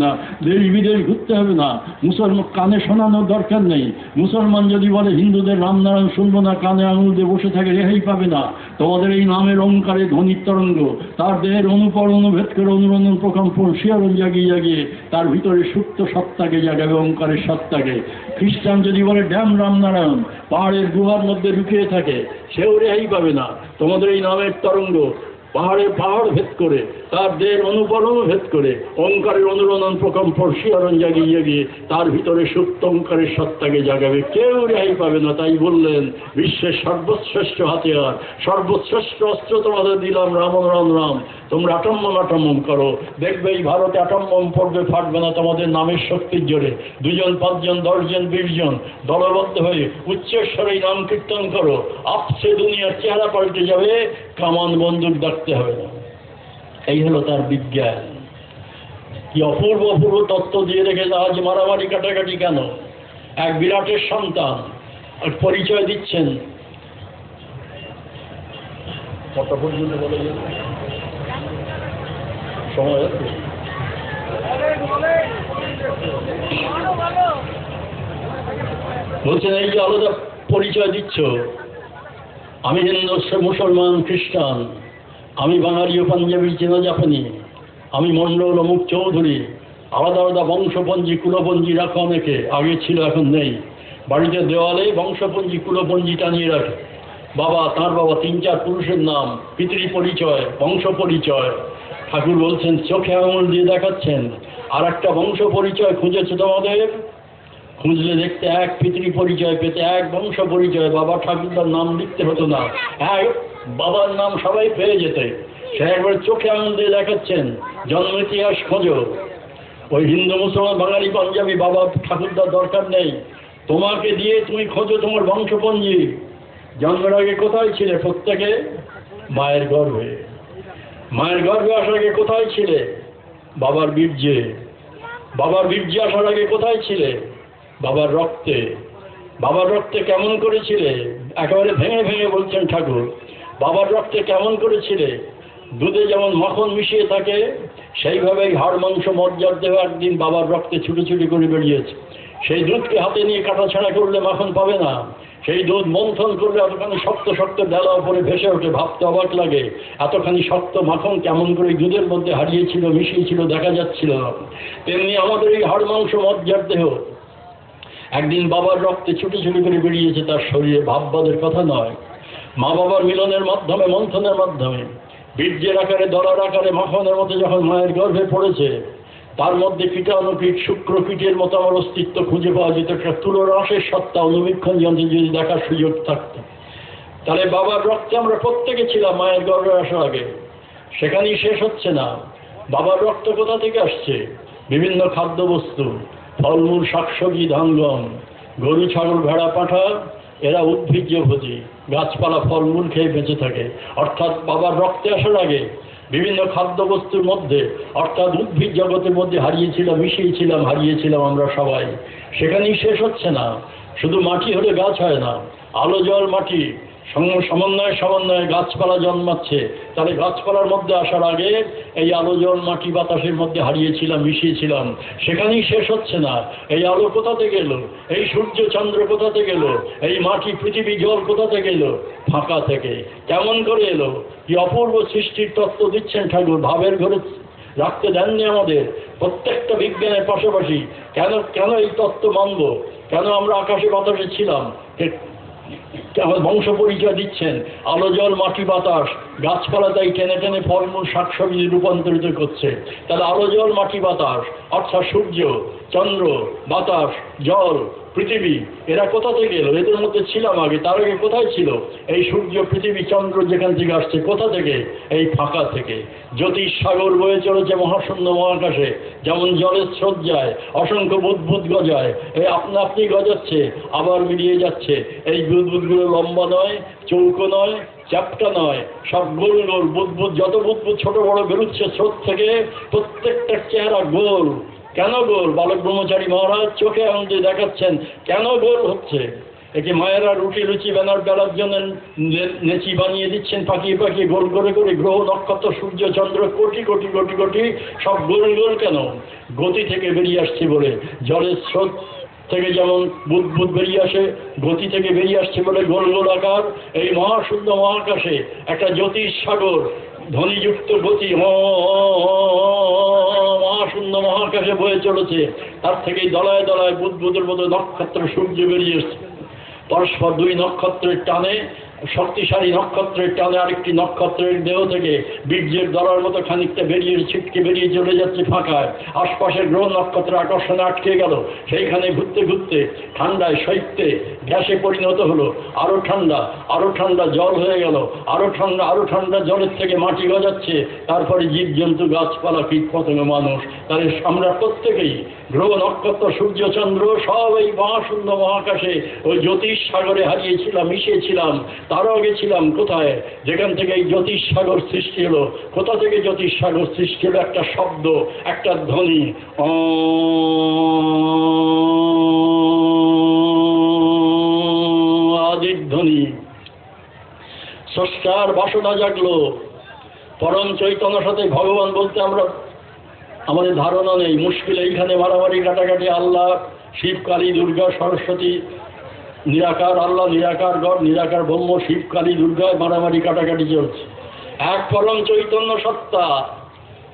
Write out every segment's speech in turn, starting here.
না, দেশ বিদেশ ঘুরতে হবে না, মুসলমান কানে শোনানোর দরকার নেই। মুসলমান যদি বলে হিন্দুদের রামনারায়ণ শুনবো না, কানে আঙুল দিয়ে বসে থাকে, রেহাই পাবে না। তোমাদের এই নামের অঙ্কারে ধ্বনির তরঙ্গ তার দেহের অনুপর অনুভেদ করে অনুরণন প্রকম্পন শিহরণ জাগিয়ে জাগিয়ে তার ভিতরে সুপ্ত সত্তাকে জাগাবে, ওঙ্কারের সত্তাকে। খ্রিস্টান যদি বলে ড্যাম রামনারায়ণ পাহাড়ের গুহার মধ্যে লুকিয়ে থাকে, সেও রেহাই পাবে না। তোমাদের এই নামের তরঙ্গ পাহাড় ভেদ করে তার দেহের অনুপরণ ভেদ করে ওঙ্কারের অনুরণন প্রকম্পন শিহরণ জাগিয়ে জাগিয়ে তার ভিতরে সুপ্ত ওঙ্কারের সত্তাকে জাগাবে, কেউ রেহাই পাবে না। তাই বললেন বিশ্বের সর্বশ্রেষ্ঠ হাতিয়ার, সর্বশ্রেষ্ঠ অস্ত্র তোমাদের দিলাম রাম রাম রাম, তোমরা আটম্বম করো, দেখবে এই ভারতে আটম্বম পড়বে, ফাটবে না তোমাদের নামের শক্তির জোরে। 2 জন 5 জন 10 জন 20 জন দলবদ্ধ হয়ে উচ্চস্বরে নাম কীর্তন করো, আপসে দুনিয়ার চেহারা পাল্টে যাবে, কামান বন্দুক ডাকতে হবে না। এই হলো তার বিজ্ঞান। কি অপূর্ব অপূর্ব তত্ত্ব দিয়ে রেখেছে। আজ মারামারি কাটাকাটি কেন? এক বিরাটের সন্তান পরিচয় দিচ্ছেন। কত পর্যন্ত বলে যাবে সময় আছে? বলছেন এই যে আলাদা পরিচয় দিচ্ছ, আমি হিন্দু, মুসলমান, খ্রিস্টান, আমি বাঙালি ও পাঞ্জাবি, চেনা জাপানি, আমি মণ্ডল অমুক চৌধুরী, আলাদা আলাদা বংশপঞ্জি কুলপঞ্জি রাখো অনেকে, আগে ছিল এখন নেই। বাড়িতে দেওয়ালে বংশপঞ্জি কুলপঞ্জি টানিয়ে রাখে। বাবা, তাঁর বাবা 3-4 পুরুষের নাম, পিতৃ পরিচয়, বংশ পরিচয়। ঠাকুর বলছেন চোখে আঙুল দিয়ে দেখাচ্ছেন আর একটা বংশ পরিচয় খুঁজেছে তোমাদের। খুঁজলে দেখতে এক পিতৃ পরিচয় পেতে, এক বংশ পরিচয়, বাবা ঠাকুরদার নাম লিখতে হতো না, এক বাবার নাম সবাই পেয়ে যেতে। সে একবার চোখে আঙুল দিয়ে দেখাচ্ছেন জন্ম ইতিহাস খোঁজো। ওই হিন্দু মুসলমান বাঙালি পাঞ্জাবি বাবা ঠাকুরদার দরকার নেই, তোমাকে দিয়ে তুমি খোঁজো তোমার বংশপঞ্জি। জন্মের আগে কোথায় ছিলে? প্রত্যেকে মায়ের গর্ভে। মায়ের গর্ভে আসার আগে কোথায় ছিলে? বাবার বীর্যে। বাবার বীর্যে আসার আগে কোথায় ছিলে? বাবার রক্তে। বাবার রক্তে কেমন করেছিলে? একেবারে ভেঙে ভেঙে বলছেন ঠাকুর, বাবার রক্তে কেমন করেছিলে? দুধে যেমন মাখন মিশিয়ে থাকে সেইভাবেই হাড় মাংস মজ্জার দেহ একদিন বাবার রক্তে ছুটি করে বেরিয়েছে। সেই দুধকে হাতে নিয়ে কাটাছাড়া করলে মাখন পাবে না। সেই দুধ মন্থন করলে এতখানি শক্ত শক্ত ডালা উপরে ভেসে ওঠে, ভাবতে অবাক লাগে এতখানি শক্ত মাখন কেমন করে দুধের মধ্যে হারিয়েছিল, মিশিয়েছিল, দেখা যাচ্ছিল না। তেমনি আমাদের এই হাড় মাংস মজ্জার দেহ একদিন বাবার রক্তে ছুটি করে বেরিয়েছে তার শরীরে, ভাববাদের কথা নয়। মা বাবার মিলনের মাধ্যমে, মন্থনের মাধ্যমে বীর্যের আকারে দলার আকারে মাখনের মতো যখন মায়ের গর্ভে পড়েছে, তার মধ্যে কীটাণুকীট শুক্রকীটের মতো আমার অস্তিত্ব খুঁজে পাওয়া যেত। একটা তুলরাশের সত্তা অনুবীক্ষণ যন্ত্রে যদি দেখার সুযোগ থাকতো, তাহলে বাবার রক্তে আমরা প্রত্যেকে ছিলাম মায়ের গর্ভে আসার আগে। সেখানেই শেষ হচ্ছে না। বাবার রক্ত কোথা থেকে আসছে? বিভিন্ন খাদ্যবস্তু, ফলমূল, শাকসবজি, ধান গম, গরু ছাগল ভেড়া পাঁঠা, এরা উদ্ভিজ্জভোজী, গাছপালা ফলমূল খেয়ে বেঁচে থাকে। অর্থাৎ বাবার রক্তে আসার আগে বিভিন্ন খাদ্যবস্তুর মধ্যে, অর্থাৎ উদ্ভিদ জগতের মধ্যে হারিয়েছিলাম আমরা সবাই। সেখানেই শেষ হচ্ছে না। শুধু মাটি হলে গাছ হয় না, আলো জল মাটি সমন্বয়ে গাছপালা জন্মাচ্ছে। তাহলে গাছপালার মধ্যে আসার আগে এই আলো জল মাটি বাতাসের মধ্যে মিশিয়েছিলাম। সেখানেই শেষ হচ্ছে না। এই আলো কোথা থেকে এলো? এই সূর্য চন্দ্র কোথা থেকে এলো? এই মাটি পৃথিবী জল কোথা থেকে এলো? ফাঁকা থেকে। কেমন করে এলো? কি অপূর্ব সৃষ্টির তত্ত্ব দিচ্ছেন ঠাকুর। ভাবের ঘরে রাখতে দেননি আমাদের। প্রত্যেকটা বিজ্ঞানের পাশাপাশি কেন এই তত্ত্ব মানব? কেন আমরা আকাশে বাতাসে ছিলাম? আমার বংশ পরিচয় দিচ্ছেন। আলো জল মাটি বাতাস, গাছপালা তাই টেনে টেনে ফলমূল শাকসবজি রূপান্তরিত করছে। তাহলে আলো জল মাটি বাতাস অর্থাৎ সূর্য চন্দ্র বাতাস জল পৃথিবী, এরা কোথা থেকে এলো? এদের মধ্যে ছিলাম আগে। তার আগে কোথায় ছিল? এই সূর্য পৃথিবী চন্দ্র যেখান থেকে আসছে, কোথা থেকে? এই ফাঁকা থেকে। জ্যোতিষ সাগর বয়ে চলেছে মহাশূন্য মহাকাশে, যেমন জলের স্রোত যায়, অসংখ্য বুদ্বুদ গজায়, এই আপনি গজাচ্ছে আবার মিলিয়ে যাচ্ছে। এই বুদ্বুদগুলো লম্বা নয়, চৌকো নয়, চ্যাপ্টা নয়, সব গোল গোল বুদ্বুদ। যত বুদ্বুদ ছোট বড় বেরোচ্ছে স্রোত থেকে, প্রত্যেকটার চেহারা গোল। কেন গোল? বালক ব্রহ্মচারী মহারাজ চোখে আঙুল দিয়ে দেখাচ্ছেন কেন গোল হচ্ছে। একে মায়েরা রুটি লুচি বেলার জন্য নেচি বানিয়ে দিচ্ছেন, পাকিয়ে পাকিয়ে গোল করে করে গ্রহ নক্ষত্র সূর্য চন্দ্র কোটি কোটি কোটি কোটি সব গোল গোল কেন? গতি থেকে বেরিয়ে আসছে বলে। জলের স্রোত থেকে যেমন বুদবুদ বেরিয়ে আসে, গতি থেকে বেরিয়ে আসছে বলে গোল গোল আকার। এই মহাশূন্য মহাকাশে একটা জ্যোতিষ সাগর ধ্বনিযুক্ত গতি মহাশূন্য মহাকাশে বয়ে চলেছে। তার থেকেই দলায় দলায় বুদবুদের মতো নক্ষত্র সূর্য বেরিয়ে এসছে। পরস্পর দুই নক্ষত্রের টানে, শক্তিশালী নক্ষত্রের টানে আরেকটি নক্ষত্রের দেহ থেকে বীর্যের দরার মতো খানিকটা বেরিয়ে ছিটকে বেরিয়ে চলে যাচ্ছে ফাঁকায়। আশপাশের গ্রহ নক্ষত্র আকর্ষণে আটকে গেল। সেইখানে ঘুরতে ঘুরতে ঠান্ডায় শৈত্যে গ্যাসে পরিণত হলো। আরো ঠান্ডা জল হয়ে গেল। আরো ঠান্ডা জলের থেকে মাটি গজাচ্ছে। তারপরে জীবজন্তু গাছপালা কীট পতঙ্গ মানুষ, তাহলে আমরা প্রত্যেকেই গ্রহ নক্ষত্র সূর্য চন্দ্র সব এই মহাশূন্য মহাকাশে ওই জ্যোতিষ সাগরে হারিয়েছিলাম, মিশেছিলাম। তারও গেছিলাম কোথায়? যেখান থেকে এই জ্যোতিষ সাগর সৃষ্টি হলো। কোথা থেকে জ্যোতিষ সাগর সৃষ্টি হলো? একটা শব্দ, একটা ধ্বনি, আদির ধ্বনি। স্রষ্টার বাসনা জাগলো। পরম চৈতন্যের সাথে ভগবান বলতে আমরা আমাদের ধারণা নেই। মুশকিল এইখানে মারামারি কাটাকাটি। আল্লাহ, শিব, কালী, দুর্গা, সরস্বতী, নিরাকার আল্লাহ, নিরাকার গড, নিরাকার ব্রহ্ম, শিব, কালী, দুর্গায় মারামারি কাটাকাটি চলছে। এক পরম চৈতন্য সত্তা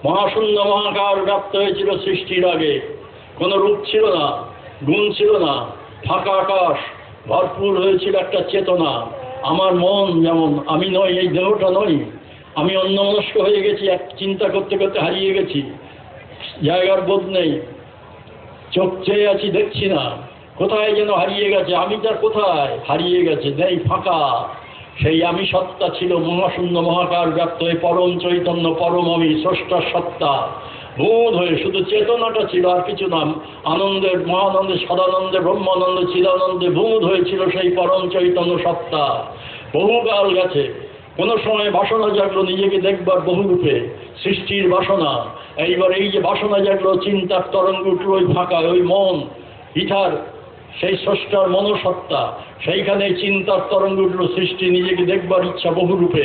মহাশূন্য মহাকার ব্যাপ্ত হয়েছিল সৃষ্টির আগে। কোনো রূপ ছিল না, গুণ ছিল না, ফাঁকা আকাশ, ভরপুর হয়েছিল একটা চেতনা। আমার মন যেমন, আমি নই, এই দেহটা নই। আমি অন্যমনস্ক হয়ে গেছি, এক চিন্তা করতে করতে হারিয়ে গেছি। জায়গার বোধ নেই, চোখ চেয়ে আছি, দেখছি না, কোথায় যেন হারিয়ে গেছে। আমিটা কোথায় হারিয়ে গেছে? নেই, ফাঁকা। সেই আমি সত্তা ছিল মহাশূন্য মহাকার ব্যাপ্ত হয়ে পরম চৈতন্য, পরম আমি, স্রষ্টার সত্তা বোধ হয়ে শুধু চেতনাটা ছিল, আর কিছু নাম। আনন্দের, মহানন্দে, সদানন্দে, ব্রহ্মানন্দে, চিদানন্দে বোধ হয়েছিল সেই পরম চৈতন্য সত্তা। বহুকাল গেছে। কোনো সময় বাসনা জাগলো নিজেকে দেখবার বহুরূপে, সৃষ্টির বাসনা। এইবার এই যে বাসনা জাগলো, চিন্তার তরঙ্গ উঠল ওই ফাঁকায়, ওই মন, ইথার, সেই স্রষ্টার মনসত্তা। সেইখানে চিন্তার তরঙ্গ উঠল, সৃষ্টি, নিজেকে দেখবার ইচ্ছা বহুরূপে।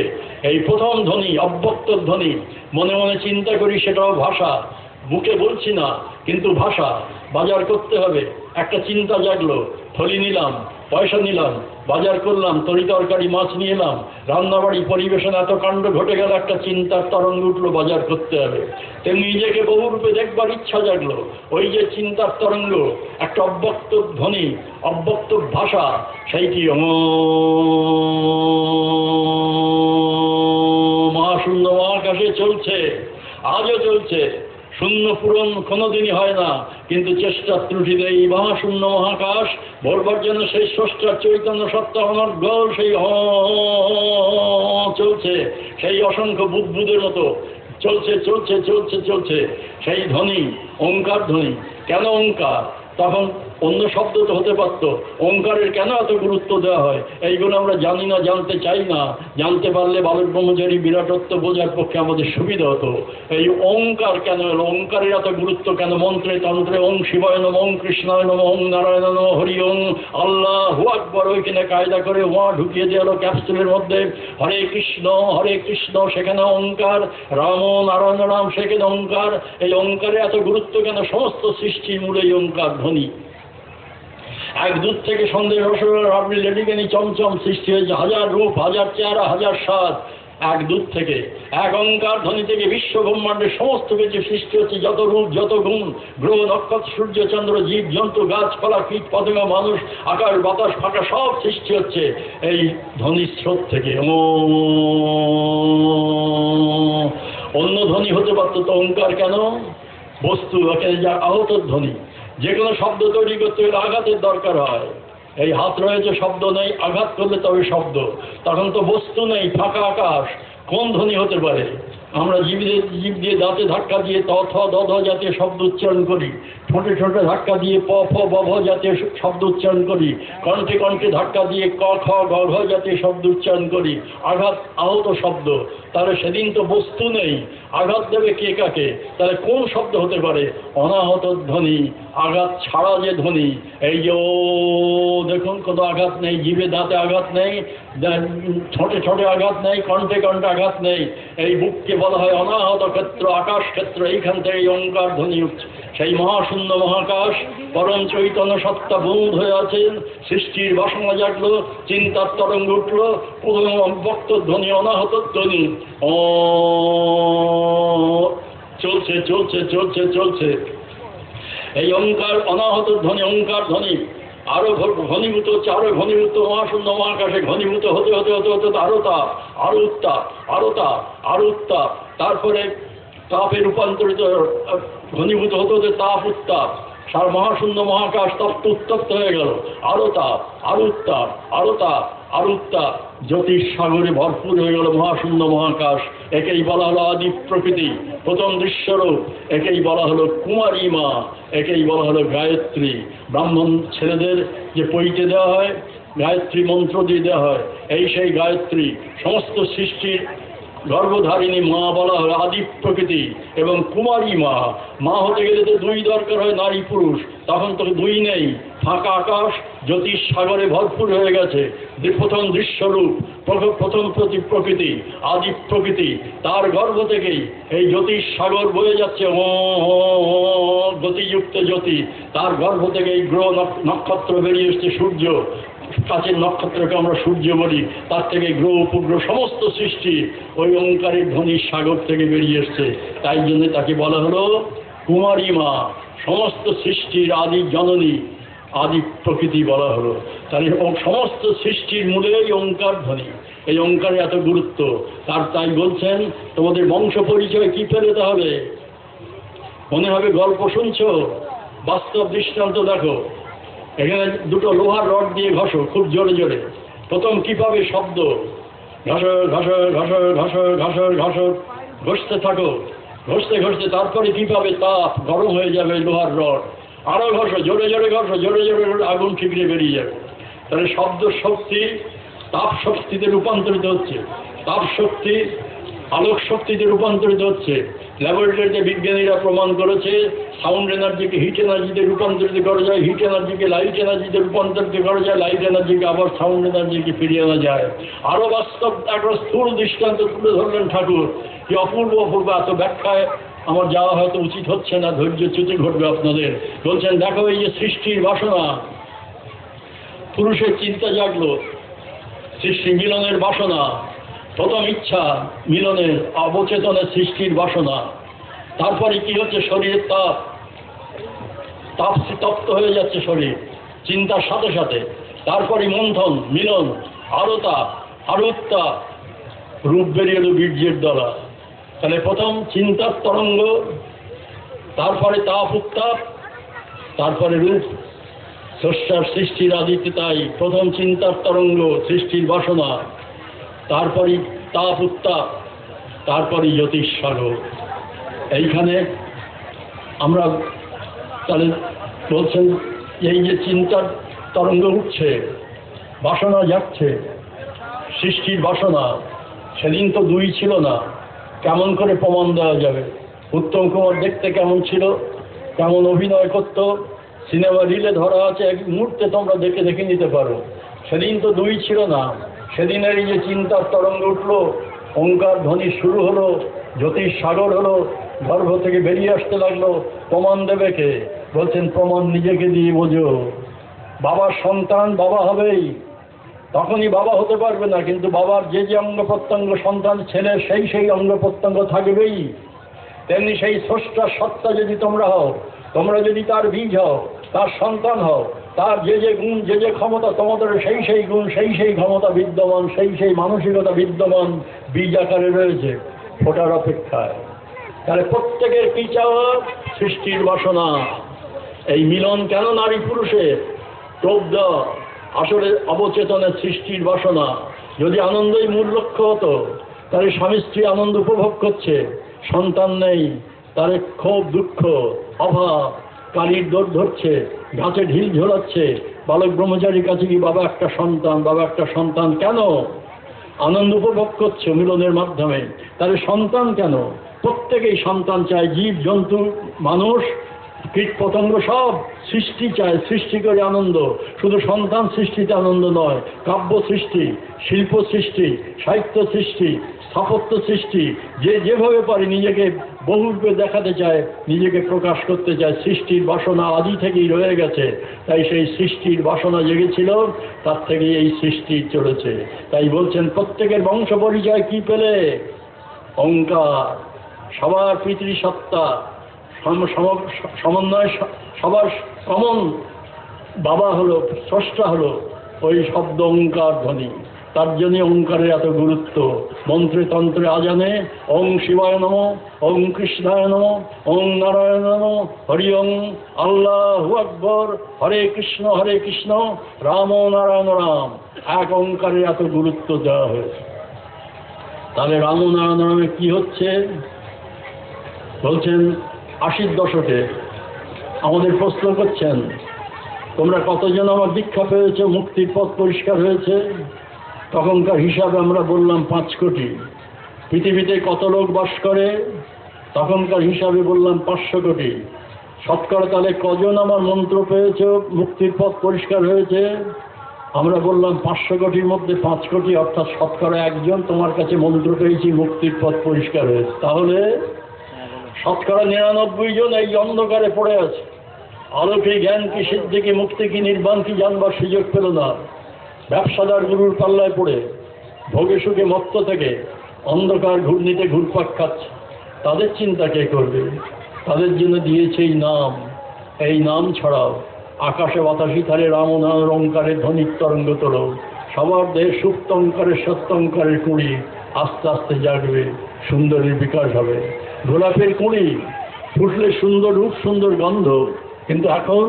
এই প্রথম ধ্বনি, অব্যক্ত ধ্বনি। মনে মনে চিন্তা করি, সেটাও ভাষা। মুখে বলছি না, কিন্তু ভাষা। বাজার করতে হবে, একটা চিন্তা জাগলো, থলি নিলাম, পয়সা নিলাম, বাজার করলাম, তরি তরকারি মাছ নিয়ে এলাম, রান্নাবাড়ি পরিবেশন, এত কাণ্ড ঘটে গেল, একটা চিন্তার তরঙ্গ উঠলো, বাজার করতে হবে। তেমনি নিজেকে বহুরূপে দেখবার ইচ্ছা জাগলো। ওই যে চিন্তার তরঙ্গ, একটা অব্যক্ত ধ্বনি, অব্যক্ত ভাষা, সেইটি মহাশূন্য মহাকাশে চলছে, আজও চলছে। শূন্য পূরণ কোনোদিনই হয় না, কিন্তু চেষ্টার ত্রুটি নেই। মহাশূন্য মহাকাশ বলবার জন্য সেই স্রষ্টার চৈতন্য সত্তা অনর্গল সেই চলছে, সেই অসংখ্য বুদবুদের মতো চলছে চলছে চলছে চলছে। সেই ধ্বনি ওঙ্কার ধ্বনি। কেন ওঙ্কার? তখন অন্য শব্দ তো হতে পারত। ওঙ্কারের কেন এত গুরুত্ব দেওয়া হয়? এইগুলো আমরা জানি না, জানতে চাই না। জানতে পারলে বালক ব্রহ্মচারী বিরাটত্ব বোঝার পক্ষে আমাদের সুবিধা হতো। এই ওঙ্কার কেন এলো? ওঙ্কারের এত গুরুত্ব কেন? মন্ত্রে তন্ত্রে ওং শিবায় নম, ওং কৃষ্ণায় নম, ওং নারায়ণ নম, হরি ওং, আল্লাহু আকবার। ওইখানে কায়দা করে ওয়া ঢুকিয়ে দেওয়া হলো ক্যাপসুলের মধ্যে। হরে কৃষ্ণ, সেখানে ওঙ্কার। রাম নারায়ণ রাম, সেখানে ওঙ্কার। এই ওঙ্কারে এত গুরুত্ব কেন? সমস্ত সৃষ্টির মূলে এই ওঙ্কার ধ্বনি। এক দূর থেকে সন্দেহ রসগোল্লা রাবড়ি লেডিকেনি চমচম সৃষ্টি হয়েছে। হাজার রূপ, হাজার চেহারা, হাজার স্বাদ। এক দূর থেকে, এক ওঙ্কার ধ্বনি থেকে বিশ্ব ব্রহ্মাণ্ডের সমস্ত কিছু সৃষ্টি হচ্ছে। যত রূপ, যত গুণ, গ্রহ নক্ষত্র সূর্য চন্দ্র, জীব জন্তু, গাছপালা, কীট পতঙ্গ, মানুষ, আকাশ বাতাস ফাঁকা, সব সৃষ্টি হচ্ছে এই ধ্বনির স্রোত থেকে। অন্য ধ্বনি হতে পারত তো, ওঙ্কার কেন? বস্তু এখানে যা আহত ধ্বনি। যে কোনো শব্দ তৈরি করতে গেলে আঘাতের দরকার হয়। এই হাত রয়েছে, শব্দ নেই, আঘাত করলে তবে শব্দ। তখন তো বস্তু নেই, ফাঁকা আকাশ, কোন ধ্বনি হতে পারে? আমরা জীব দিয়ে দাঁতে ধাক্কা দিয়ে ত থ দ ধ জাতীয় শব্দ উচ্চারণ করি, ঠোঁটে ঠোঁটে ধাক্কা দিয়ে প ফ ব ভ জাতীয় শব্দ উচ্চারণ করি, কণ্ঠে কণ্ঠে ধাক্কা দিয়ে ক খ গ ঘ জাতীয় শব্দ উচ্চারণ করি। আঘাত, আহত শব্দ। তাহলে সেদিন তো বস্তু নেই, আঘাত দেবে কে কাকে? তাহলে কোন শব্দ হতে পারে? অনাহত ধ্বনি, আঘাত ছাড়া যে ধ্বনি। এই যে ও দেখুন, কোনো আঘাত নেই, জিভে দাঁতে আঘাত নেই, ঠোঁটে ঠোঁটে আঘাত নেই, কণ্ঠে কণ্ঠে আঘাত নেই। এই বুককে বলা হয় অনাহত ক্ষেত্র, আকাশ ক্ষেত্র। এইখান থেকে ওঙ্কার ধ্বনি উঠছে। সেই মহাশূন্য মহাকাশ পরম চৈতন্য সত্তা বোধ হয়ে আছেন। সৃষ্টির বাসনা জাগলো, চিন্তার তরঙ্গ উঠল, পুরনো অব্যক্ত ধ্বনি, অনাহত ধ্বনি। ও চলছে চলছে চলছে চলছে। এই ওঙ্কার অনাহত ধ্বনি, ওঙ্কার ধ্বনি আরো ঘনীভূত হচ্ছে, আরো ঘনীভূত, মহাশূন্য মহাকাশে ঘনীভূত হতে হতে হতে হতে আরো তাপ, আরো উত্তাপ, আরো তাপ, আরো উত্তাপ। তারপরে তাপে রূপান্তরিত, ঘনীভূত হতে হতে তাপ, উত্তাপ। সার মহাশূন্য মহাকাশ তপ্ত উত্তপ্ত হয়ে গেল। আরো তাপ, আরো উত্তাপ, আরো তাপ, আরো উত্তাপ। জ্যোতিষ সাগরে ভরপুর হয়ে গেল মহাশূন্য মহাকাশ। একেই বলা হলো আদি প্রকৃতি, প্রথম দৃশ্যরূপ। একেই বলা হলো কুমারী মা, একেই বলা হলো গায়ত্রী। ব্রাহ্মণ ছেলেদের যে পৈতে দেওয়া হয়, গায়ত্রী মন্ত্র দিয়ে দেওয়া হয়, এই সেই গায়ত্রী। সমস্ত সৃষ্টির গর্ভধারিণী মা বলা হয় আদি প্রকৃতি। এবং কুমারী মা, মা হতে গেলে তো দুই দরকার হয়, নারী পুরুষ। তখন তো দুই নেই, ফাঁকা আকাশ জ্যোতিষ সাগরে ভরপুর হয়ে গেছে। প্রথম দৃশ্যরূপ, প্রথম প্রকৃতি, আদি প্রকৃতি। তার গর্ভ থেকেই এই জ্যোতিষ সাগর বয়ে যাচ্ছে, গতিযুক্ত জ্যোতি। তার গর্ভ থেকে এই গ্রহ নক্ষত্র বেরিয়ে এসছে, সূর্য, প্রাচীন নক্ষত্রকে আমরা সূর্য বলি। তার থেকে গ্রহ উপগ্রহ সমস্ত সৃষ্টি ওই ওঙ্কারের ধ্বনির সাগর থেকে বেরিয়ে এসছে। তাই জন্য তাকে বলা হলো কুমারী মা, সমস্ত সৃষ্টির আদি জননী, আদি প্রকৃতি বলা হলো। তাহলে সমস্ত সৃষ্টির মূলে এই ওঙ্কার ধ্বনি, এই ওঙ্কারে এত গুরুত্ব। তাই বলছেন তোমাদের বংশ পরিচয় কি পেতে হবে? মনে হবে গল্প শুনছ, বাস্তব দৃষ্টান্ত দেখো। এখানে দুটো লোহার রড দিয়ে ঘষো খুব জোরে জোরে। প্রথম কি পাবে? শব্দ। ঘষর ঘষর ঘষর ঘষর ঘষর ঘষর, ঘষতে থাকো, ঘষতে ঘষতে তারপরে কি পাবে? তাপ, গরম হয়ে যাবে লোহার রড। আরো ঘষো, জোরে জোরে ঘষো, জোরে জোরে আগুন ঠিকরে বেরিয়ে যাবে। তাহলে শব্দ শক্তি তাপ শক্তিতে রূপান্তরিত হচ্ছে, তাপ শক্তি আলোক শক্তিতে রূপান্তরিত হচ্ছে। ল্যাবরেটরিতে বিজ্ঞানীরা প্রমাণ করেছে সাউন্ড এনার্জিকে হিট এনার্জিতে রূপান্তরিত করা যায়, হিট এনার্জিকে লাইট এনার্জিতে রূপান্তরিত করা যায়, লাইট এনার্জিকে আবার সাউন্ড এনার্জিকে ফিরিয়ে আনা যায়। আরও বাস্তব একটা স্থূল দৃষ্টান্ত তুলে ধরলেন ঠাকুর। কি অপূর্ব অপূর্ব! এত ব্যাখ্যায় আমার যাওয়া হয়তো উচিত হচ্ছে না, ধৈর্যচ্যুতি ঘটবে আপনাদের। বলছেন দেখো, এই যে সৃষ্টির বাসনা, পুরুষের চিন্তা জাগলো, সৃষ্টি মিলনের বাসনা, প্রথম ইচ্ছা মিলনের, অবচেতনের সৃষ্টির বাসনা। তারপরে কি হচ্ছে? শরীরের তাপ, তপ্ত হয়ে যাচ্ছে শরীর চিন্তার সাথে সাথে। তারপরে মন্থন, মিলন, আরো তাপ, আরো উত্তাপ, রূপ বেরিয়ে এলো বীর্যের দ্বারা। তাহলে প্রথম চিন্তার তরঙ্গ, তারপরে তাপ, উত্তাপ, তারপরে রূপ। স্রষ্টার সৃষ্টির আদিতে তাই প্রথম চিন্তার তরঙ্গ, সৃষ্টির বাসনা, তারপরে তাপ, উত্তাপ, তারপরে জ্যোতিষ সাগর। এইখানে আমরা তাহলে বলছেন এই যে চিন্তার তরঙ্গ উঠছে, বাসনা যাচ্ছে, সৃষ্টির বাসনা। সেদিন তো দুই ছিল না, কেমন করে প্রমাণ দেওয়া যাবে? উত্তম কুমার দেখতে কেমন ছিল, কেমন অভিনয় করত, সিনেমা রিলে ধরা আছে, এক মুহূর্তে তোমরা দেখে দেখে নিতে পারো। সেদিন তো দুই ছিল না। সেদিনের এই যে চিন্তার তরঙ্গ উঠলো, ওঙ্কার ধ্বনি শুরু হলো, জ্যোতিষ সাগর হলো, গর্ভ থেকে বেরিয়ে আসতে লাগলো। প্রমাণ দেবে কে? বলছেন প্রমাণ নিজেকে দিয়ে বোঝো। বাবার সন্তান বাবা হবেই, তখনই বাবা হতে পারবে না, কিন্তু বাবার যে যে অঙ্গ প্রত্যঙ্গ সন্তান ছেলে সেই সেই অঙ্গ প্রত্যঙ্গ থাকবেই। তেমনি সেই স্রষ্টার সত্তা যদি তোমরা হও, তোমরা যদি তার বীজ হও, তার সন্তান হও, তার যে যে গুণ, যে যে ক্ষমতা, তোমাদের সেই সেই গুণ, সেই সেই ক্ষমতা বিদ্যমান, সেই সেই মানসিকতা বিদ্যমান বীজ আকারে রয়েছে, ফোটার অপেক্ষায়। তাহলে প্রত্যেকের কি চাওয়া? সৃষ্টির বাসনা। এই মিলন কেন নারী পুরুষের? ক্রোধ আসলে অবচেতনের সৃষ্টির বাসনা। যদি আনন্দই মূল লক্ষ্য হতো, তাহলে স্বামী স্ত্রী আনন্দ উপভোগ করছে, সন্তান নেই, তার ক্ষোভ, দুঃখ, অভাব, কালির দৌড় ধরছে, গাছে ঢিল ঝোলাচ্ছে। বালক ব্রহ্মচারীর কাছে কি বাবা একটা সন্তান, বাবা একটা সন্তান? কেন? আনন্দ উপভোগ করছো মিলনের মাধ্যমে। তাহলে সন্তান কেন? প্রত্যেকেই সন্তান চায়, জীব জন্তু মানুষ কীট পতঙ্গ সব সৃষ্টি চায়, সৃষ্টি করে আনন্দ। শুধু সন্তান সৃষ্টিতে আনন্দ নয়, কাব্য সৃষ্টি, শিল্প সৃষ্টি, সাহিত্য সৃষ্টি, স্থাপত্য সৃষ্টি, যে যেভাবে পারে নিজেকে বহুরূপে দেখাতে চায়, নিজেকে প্রকাশ করতে চায়। সৃষ্টির বাসনা আদি থেকেই রয়ে গেছে, তাই সেই সৃষ্টির বাসনা জেগেছিল, তার থেকেই এই সৃষ্টি চলেছে। তাই বলছেন প্রত্যেকের বংশ পরিচয় কি পেলে? ওঙ্কার, সবার পিতৃসত্তা, সমন্বয়, সবার কমন বাবা হলো, স্রষ্টা হলো ওই শব্দ ওঙ্কার ধ্বনি। তার জন্য ওঙ্কারের এত গুরুত্ব। মন্ত্রে তন্ত্রে আজানে ওং শিবায় নম, ওং কৃষ্ণায় নম, ওং নারায়ণ নম, হরি ওং, আল্লাহু আকবর, হরে কৃষ্ণ রাম নারায়ণ রাম। এক ওঙ্কারের এত গুরুত্ব দেওয়া হয়েছে। তাহলে রাম নারায়ণ রামে কি হচ্ছে? বলছেন 80-র দশকে আমাদের প্রশ্ন করছেন, তোমরা কতজন আমার দীক্ষা পেয়েছ, মুক্তির পথ পরিষ্কার হয়েছে? তখনকার হিসাবে আমরা বললাম 5 কোটি। পৃথিবীতে কত লোক বাস করে? তখনকার হিসাবে বললাম 500 কোটি। শতকরা তাহলে কজন আমার মন্ত্র পেয়েছ, মুক্তির পথ পরিষ্কার হয়েছে? আমরা বললাম 500 কোটির মধ্যে 5 কোটি, অর্থাৎ শতকরা 1 জন তোমার কাছে মন্ত্র পেয়েছি, মুক্তির পথ পরিষ্কার হয়েছে। তাহলে শতকরা 99 জন এই অন্ধকারে পড়ে আছে, আলোকে জ্ঞান কি, সিদ্ধি কি, মুক্তি কি, নির্বাণ কি জানবার সুযোগ পেল না। ব্যবসাদার গুরুর পাল্লায় পড়ে ভোগে সুখে মত্ত থেকে অন্ধকার ঘূর্ণিতে ঘুরপাক খাচ্ছে। তাদের চিন্তা কে করবে? তাদের জন্য দিয়েছে এই নাম। এই নাম ছাড়াও আকাশে বাতাসি তারে রাম নাম ওঙ্কারের ধ্বনির তরঙ্গ তোলো। সবার দেহে সুপ্ত অঙ্কারের সত্য অঙ্কারের কুঁড়ি আস্তে আস্তে জাগবে, সুন্দরের বিকাশ হবে। গোলাপের কুঁড়ি ফুটলে সুন্দর রূপ, সুন্দর গন্ধ, কিন্তু এখন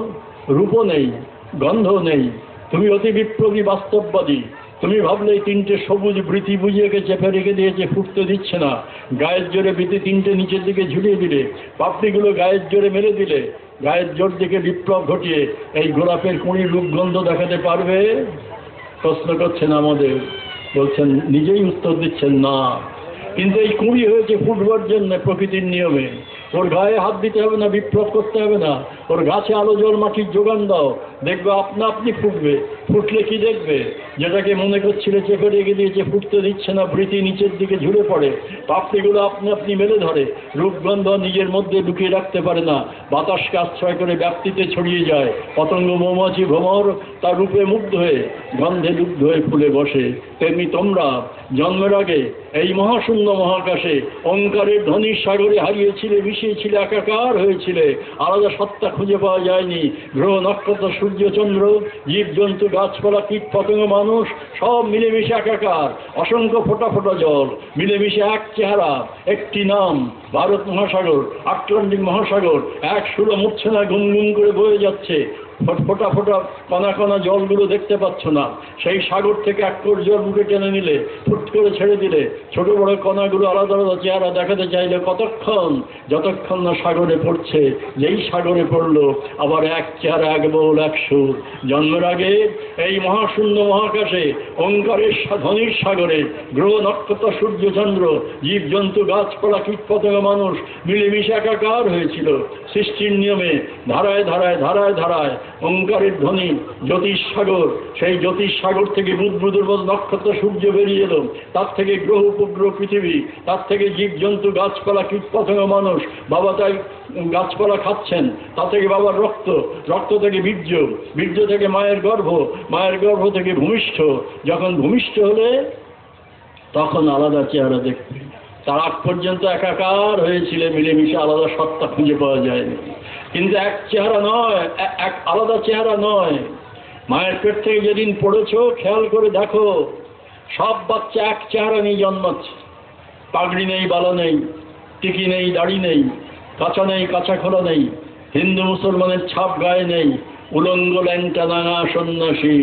রূপও নেই, গন্ধও নেই। তুমি অতি বিপ্লবী, বাস্তববাদী। তুমি ভাবলে এই 3টে সবুজ বৃতি বুঝিয়েকে চেপে রেখে দিয়েছে, ফুটতে দিচ্ছে না। গায়ের জোরে বৃতি 3টে নিচের দিকে ঝুলিয়ে দিলে, পাপড়িগুলো গায়ের জোরে মেরে দিলে, গায়ের জোর দিকে বিপ্লব ঘটিয়ে এই গোলাপের কুঁড়ির রূপগন্ধ দেখাতে পারবে? প্রশ্ন করছেন আমাদের। বলছেন, নিজেই উত্তর দিচ্ছেন না। কিন্তু এই কুঁড়ি হয়েছে ফুটবার জন্য প্রকৃতির নিয়মে। ওর গায়ে হাত দিতে হবে না, বিপ্লব করতে হবে না। ওর গাছে আলো জল মাটির যোগান দাও, দেখবে আপনা আপনি ফুটবে। ফুটলে কি দেখবে? যেটাকে মনে করছিলে চেপে রেখে দিয়েছে, ফুটতে দিচ্ছে না, বৃতি নিচের দিকে ঝুলে পড়ে, পাপড়িগুলো আপনি আপনি মেলে ধরে, রূপগন্ধ নিজের মধ্যে লুকিয়ে রাখতে পারে না, বাতাসকে আশ্রয় করে ব্যাপ্তিতে ছড়িয়ে যায়। পতঙ্গ মৌমাছি ভ্রমর তার রূপে মুগ্ধ হয়ে, গন্ধে লুব্ধ হয়ে ফুলে বসে। তেমনি তোমরা জন্মের আগে এই মহাশূন্য মহাকাশে ওঙ্কারের ধ্বনির সাগরে হারিয়েছিলে, মিশিয়েছিলে, একাকার হয়েছিলে। আলাদা সত্তা খুঁজে পাওয়া যায়নি। গ্রহ নক্ষত্র সূর্য চন্দ্র, জীবজন্তু গাছপালা কীট পতঙ্গ মানুষ সব মিলেমিশে একাকার। অসংখ্য ফোঁটা ফোঁটা জল মিলেমিশে এক চেহারা, একটি নাম। ভারত মহাসাগর, আটলান্টিক মহাসাগর এক সুরে মুছছে না, গুনগুন করে বয়ে যাচ্ছে। ফোঁটা ফোঁটা কণা কণা জলগুলো দেখতে পাচ্ছ না। সেই সাগর থেকে এক কোট জল বুকে টেনে নিলে, ফুট করে ছেড়ে দিলে, ছোট বড় কণাগুলো আলাদা আলাদা চেহারা দেখাতে চাইলে কতক্ষণ? যতক্ষণ না সাগরে পড়ছে। যেই সাগরে পড়লো আবার এক চেহারা, এক বল, এক সুর। জন্মের আগে এই মহাশূন্য মহাকাশে ওঙ্কারের ধ্বনির সাগরে গ্রহ নক্ষত্র সূর্য চন্দ্র জীবজন্তু গাছপালা কীট পতঙ্গ মানুষ মিলেমিশে একাকার হয়েছিল। সৃষ্টির নিয়মে ধারায় ধারায় ধারায় ধারায় ওঙ্কারের ধ্বনি জ্যোতিষ সাগর, সেই জ্যোতিষ সাগর থেকে বুদ্বুদুর্বল নক্ষত্র সূর্য বেরিয়ে এলো। তার থেকে গ্রহ উপগ্রহ পৃথিবী, তার থেকে জীবজন্তু গাছপালা কীট পতঙ্গ মানুষ। বাবা তাই গাছপালা খাচ্ছেন, তা থেকে বাবার রক্ত, রক্ত থেকে বীর্য, বীর্য থেকে মায়ের গর্ভ, মায়ের গর্ভ থেকে ভূমিষ্ঠ। যখন ভূমিষ্ঠ হলে তখন আলাদা চেহারা দেখবে। তার আগ পর্যন্ত একাকার হয়েছিল, মিলেমিশে আলাদা সত্তা খুঁজে পাওয়া যায়নি। কিন্তু এক চেহারা নয়, এক আলাদা চেহারা নয়। মায়ের পেট থেকে যেদিন পড়েছ খেয়াল করে দেখো, সব বাচ্চা এক চেহারা নিয়ে জন্মাচ্ছে। পাগড়ি নেই, বালা নেই, টিকি নেই, দাড়ি নেই, কাঁচা নেই, কাঁচা খোলা নেই, হিন্দু মুসলমানের ছাপ গায়ে নেই, উলঙ্গ ল্যাংটা নাঙা সন্ন্যাসী।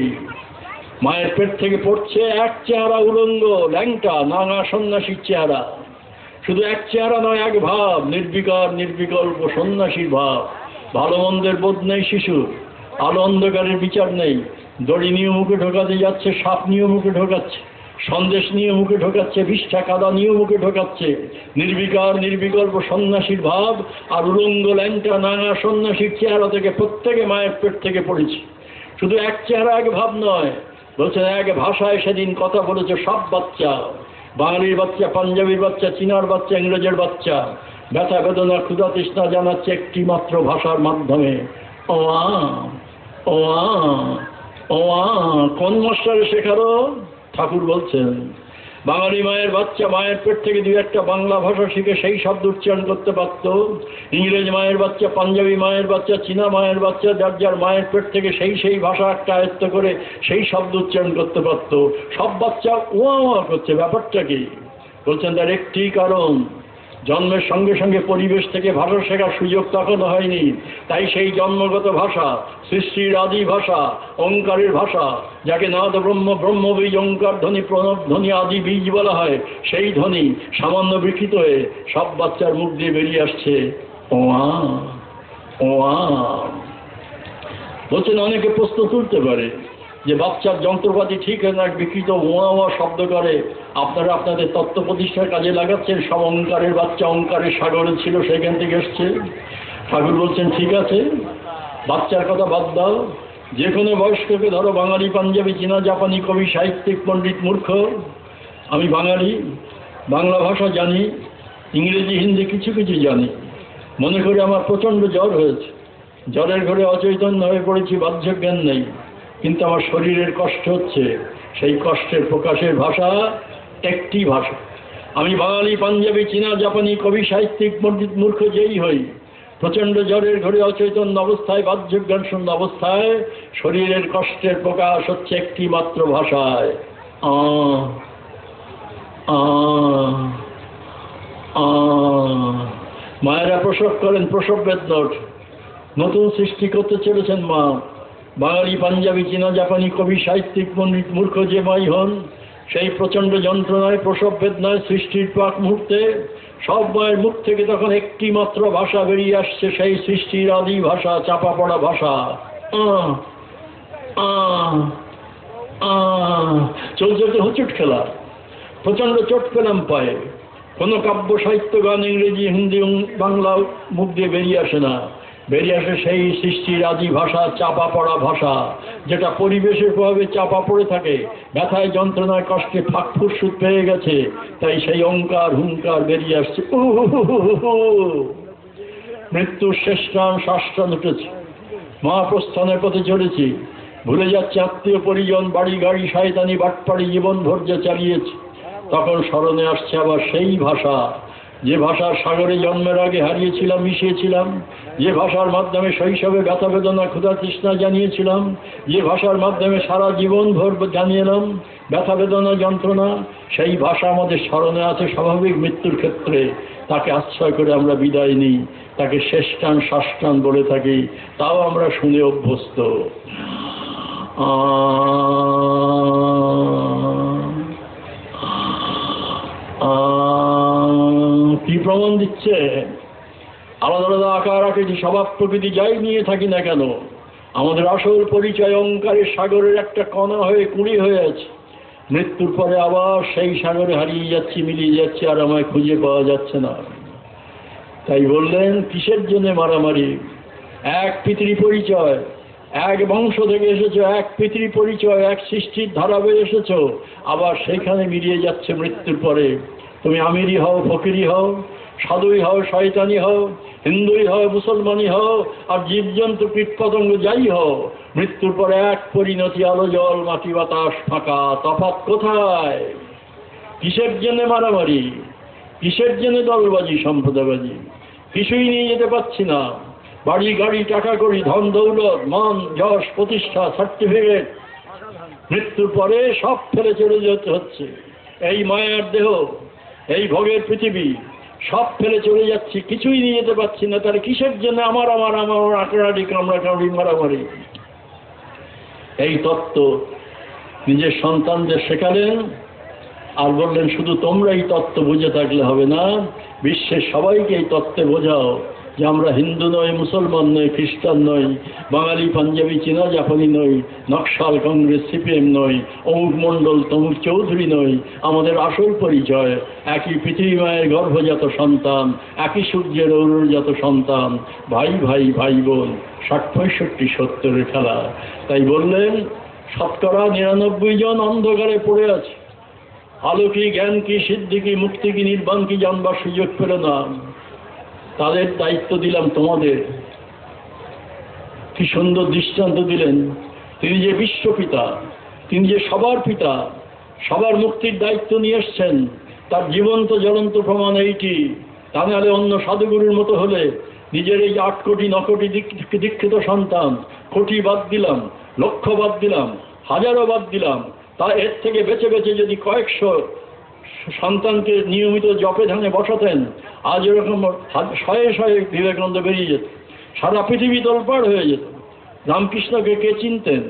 মায়ের পেট থেকে পড়ছে এক চেহারা, উলঙ্গ ল্যাংটা নাঙা সন্ন্যাসীর চেহারা। শুধু এক চেহারা নয়, এক ভাব, নির্বিকার নির্বিকল্প সন্ন্যাসীর ভাব। ভালো মন্দের বোধ নেই শিশুর, আলো অন্ধকারের বিচার নেই। দড়ি নিয়ে মুখে ঢোকাতে যাচ্ছে, সাপ নিয়ে মুখে ঢোকাচ্ছে। সন্দেশ নিয়ে মুখে ঢোকাচ্ছে, বিষ্ঠা কাদা নিয়ে মুখে ঢোকাচ্ছে, নির্বিকার নির্বিকল্প সন্ন্যাসীর ভাব আর উলঙ্গ ল্যাংটা নাঙা সন্ন্যাসীর চেহারা থেকে প্রত্যেকে মায়ের পেট থেকে পড়েছে। শুধু এক চেহারা এক ভাব নয়, বলছেন এক ভাষায় সেদিন কথা বলেছে সব বাচ্চা, বাঙালির বাচ্চা, পাঞ্জাবির বাচ্চা, চীনার বাচ্চা, ইংরেজের বাচ্চা, ব্যথা বেদনা ক্ষুধা তৃষ্ণা জানাচ্ছে একটি মাত্র ভাষার মাধ্যমে, ও আ ও আ ও আ। কোন মাস্টারে শেখারো? ঠাকুর বলছেন বাঙালি মায়ের বাচ্চা মায়ের পেট থেকে দুই একটা বাংলা ভাষা শিখে সেই শব্দ উচ্চারণ করতে পারত। ইংরেজ মায়ের বাচ্চা, পাঞ্জাবি মায়ের বাচ্চা, চীনা মায়ের বাচ্চা যার যার মায়ের পেট থেকে সেই ভাষা একটা আয়ত্ত করে সেই শব্দ উচ্চারণ করতে পারত। সব বাচ্চা ওয়া ওয়া করছে, ব্যাপারটা কি? বলছেন তার একটি কারণ, জন্মের সঙ্গে সঙ্গে পরিবেশ থেকে ভাষা শেখার সুযোগ তখন হয়নি। তাই সেই জন্মগত ভাষা, সৃষ্টির আদি ভাষা, ওঙ্কারের ভাষা, যাকে নাদ ব্রহ্ম ব্রহ্মবীজ ওঙ্কার ধ্বনি প্রণব ধ্বনি আদি বীজ বলা হয়, সেই ধ্বনি সামান্য বিকৃত হয়ে সব বাচ্চার মুখ দিয়ে বেরিয়ে আসছে ও আ ও আ। বলছেন অনেকে প্রশ্ন তুলতে পারে যে বাচ্চার যন্ত্রপাতি ঠিক হয় না, বিকৃত ওয়া ওয়া শব্দ করে, আপনারা আপনাদের তত্ত্ব প্রতিষ্ঠার কাজে লাগাচ্ছেন, সব অঙ্কারের বাচ্চা অঙ্কারের সাগরে ছিল, সেখান থেকে এসছে। ঠাকুর বলছেন ঠিক আছে, বাচ্চার কথা বাদ দাও, যে কোনো বয়স্ককে ধরো, বাঙালি, পাঞ্জাবি, চীনা, জাপানি, কবি, সাহিত্যিক, পণ্ডিত, মূর্খ। আমি বাঙালি, বাংলা ভাষা জানি, ইংরেজি, হিন্দি কিছু কিছু জানি। মনে করে আমার প্রচণ্ড জ্বর হয়েছে, জ্বরের ঘরে অচৈতন্য হয়ে পড়েছি, বাহ্য জ্ঞান নেই, কিন্তু আমার শরীরের কষ্ট হচ্ছে, সেই কষ্টের প্রকাশের ভাষা একটি ভাষা। আমি বাঙালি, পাঞ্জাবি, চীনা, জাপানি, কবি, সাহিত্যিক, পণ্ডিত, মূর্খ যেই হই, প্রচণ্ড জ্বরের ঘরে অচৈতন্য অবস্থায়, বাহ্য জ্ঞান শূন্য অবস্থায় শরীরের কষ্টের প্রকাশ হচ্ছে একটি মাত্র ভাষায়, আ আ আ। মায়েরা প্রসব করেন, প্রসব বেদনা ওঠে, নতুন সৃষ্টি করতে চলেছেন মা। বাঙালি, পাঞ্জাবি, চীনা, জাপানি, কবি, সাহিত্যিক, পণ্ডিত, মূর্খ যে মাই হন, সেই প্রচণ্ড যন্ত্রণায়, প্রসব বেদনায়, সৃষ্টির প্রাক মুহূর্তে সব মায়ের মুখ থেকে তখন একটি মাত্র ভাষা বেরিয়ে আসছে, সেই সৃষ্টির আদি ভাষা, চাপা পড়া ভাষা, আ আ আ। চলছে তো হুচুট খেলা, প্রচণ্ড চোট পেলাম পায়ে। কোনো কাব্য, সাহিত্য, গান, ইংরেজি, হিন্দি, বাংলা মুখ দিয়ে বেরিয়ে আসে না, বেরিয়ে আসে সেই সৃষ্টির আদি ভাষা, চাপা পড়া ভাষা, যেটা পরিবেশের প্রভাবে চাপা পড়ে থাকে, ব্যথায়, যন্ত্রণায়, কষ্টে ফাঁকফুসুত পেয়ে গেছে, তাই সেই ওঙ্কার হুঙ্কার বেরিয়ে আসছে। মৃত্যুর শেষ টান, শ্বাসটান উঠেছে, মহাপ্রস্থানের পথে চলেছি, ভুলে যাচ্ছে আত্মীয় পরিজন, বাড়ি গাড়ি, শয়তানি বাটপাড়ি জীবন ধৈর্য চালিয়েছে। তখন স্মরণে আসছে আবার সেই ভাষা, যে ভাষার সাগরে জন্মের আগে হারিয়েছিলাম, মিশিয়েছিলাম, যে ভাষার মাধ্যমে শৈশবে ব্যথা বেদনা ক্ষুধা তৃষ্ণা জানিয়েছিলাম, যে ভাষার মাধ্যমে সারা জীবন ভর জানিয়েলাম ব্যথা বেদনা যন্ত্রণা, সেই ভাষা আমাদের স্মরণে আছে স্বাভাবিক মৃত্যুর ক্ষেত্রে। তাকে আশ্রয় করে আমরা বিদায় নিই, তাকে শেষ টান, শ্বাস টান বলে থাকি, তাও আমরা শুনে অভ্যস্ত। কি প্রমাণ দিচ্ছে? আলাদা আলাদা আকার আকৃতি স্বভাব প্রকৃতি যাই নিয়ে থাকি না কেন, আমাদের আসল পরিচয় ওঙ্কারের সাগরের একটা কণা হয়ে কুঁড়ি হয়ে আছে। মৃত্যুর পরে আবার সেই সাগরে হারিয়ে যাচ্ছি, মিলিয়ে যাচ্ছি, আর আমায় খুঁজে পাওয়া যাচ্ছে না। তাই বললেন কিসের জন্য মারামারি? এক পিতৃ পরিচয়, এক বংশ থেকে এসেছো, এক পিতৃ পরিচয়, এক সৃষ্টির ধারা বেয়ে এসেছো, আবার সেখানে মিলিয়ে যাচ্ছে মৃত্যুর পরে। তুমি আমিরি হও, ফকিরি হও, সাধুই হও, শয়তানি হও, হিন্দুই হও, মুসলমানই হও, আর জীবজন্তু কীটপতঙ্গ যাই হও, মৃত্যুর পরে এক পরিণতি, আলো জল মাটি বাতাস ফাঁকা। তফাৎ কোথায়? কিসের জন্য মারামারি? কিসের জন্য দলবাজি, সম্প্রদায়বাজি? কিছুই নিয়ে যেতে পারছি না, বাড়ি গাড়ি, টাকা কড়ি, ধন দৌলত, মান যশ, প্রতিষ্ঠা, সার্টিফিকেট, মৃত্যুর পরে সব ফেলে চলে যেতে হচ্ছে। এই মায়ার দেহ, এই ভোগের পৃথিবী, সব ফেলে চলে যাচ্ছি, কিছুই নিয়ে যেতে পারছি না। তাহলে কিসের জন্য আমার আমার আমার আঁকড়াড়ি, কামড়াকামড়ি, মারামারি? এই তত্ত্ব নিজের সন্তানদের শেখালেন, আর বললেন শুধু তোমরা এই তত্ত্ব বুঝে থাকলে হবে না, বিশ্বের সবাইকে এই তত্ত্বে বোঝাও, যে আমরা হিন্দু নই, মুসলমান নই, খ্রিস্টান নই, বাঙালি, পাঞ্জাবি, চীনা, জাপানি নই, নকশাল, কংগ্রেস, সিপিএম নই, অমুক মণ্ডল, তমুক চৌধুরী নই। আমাদের আসল পরিচয় একই পৃথিবী মায়ের গর্ভজাত সন্তান, একই সূর্যের ঔরজাত সন্তান, ভাই ভাই ভাই বোন, 60-65-70-এর খেলা। তাই বললেন 99% অন্ধকারে পড়ে আছে, আলো কি, জ্ঞান কি, সিদ্ধি কি, মুক্তি কি, নির্বাণ কি জানবার সুযোগ পেল না। তাদের দায়িত্ব দিলাম তোমাদের। কি সুন্দর দৃষ্টান্ত দিলেন। তিনি যে বিশ্বপিতা, তিনি যে সবার পিতা, সবার মুক্তির দায়িত্ব নিয়ে এসছেন, তার জীবন্ত জ্বলন্ত প্রমাণ এইটি। তা নাহলে অন্য সাধুগুরুর মতো হলে নিজের এই 8 কোটি 9 কোটি দীক্ষিত সন্তান, কোটি বাদ দিলাম, লক্ষ বাদ দিলাম, হাজারও বাদ দিলাম, তা এর থেকে বেছে বেছে যদি কয়েকশো সন্তানকে নিয়মিত জপে ধ্যানে বসাতেন, আজ এরকম শয়ে শয়ে বিবেকানন্দ বেরিয়ে যেত, সারা পৃথিবী তোলপাড় হয়ে যেত। রামকৃষ্ণকে কে চিনতেন?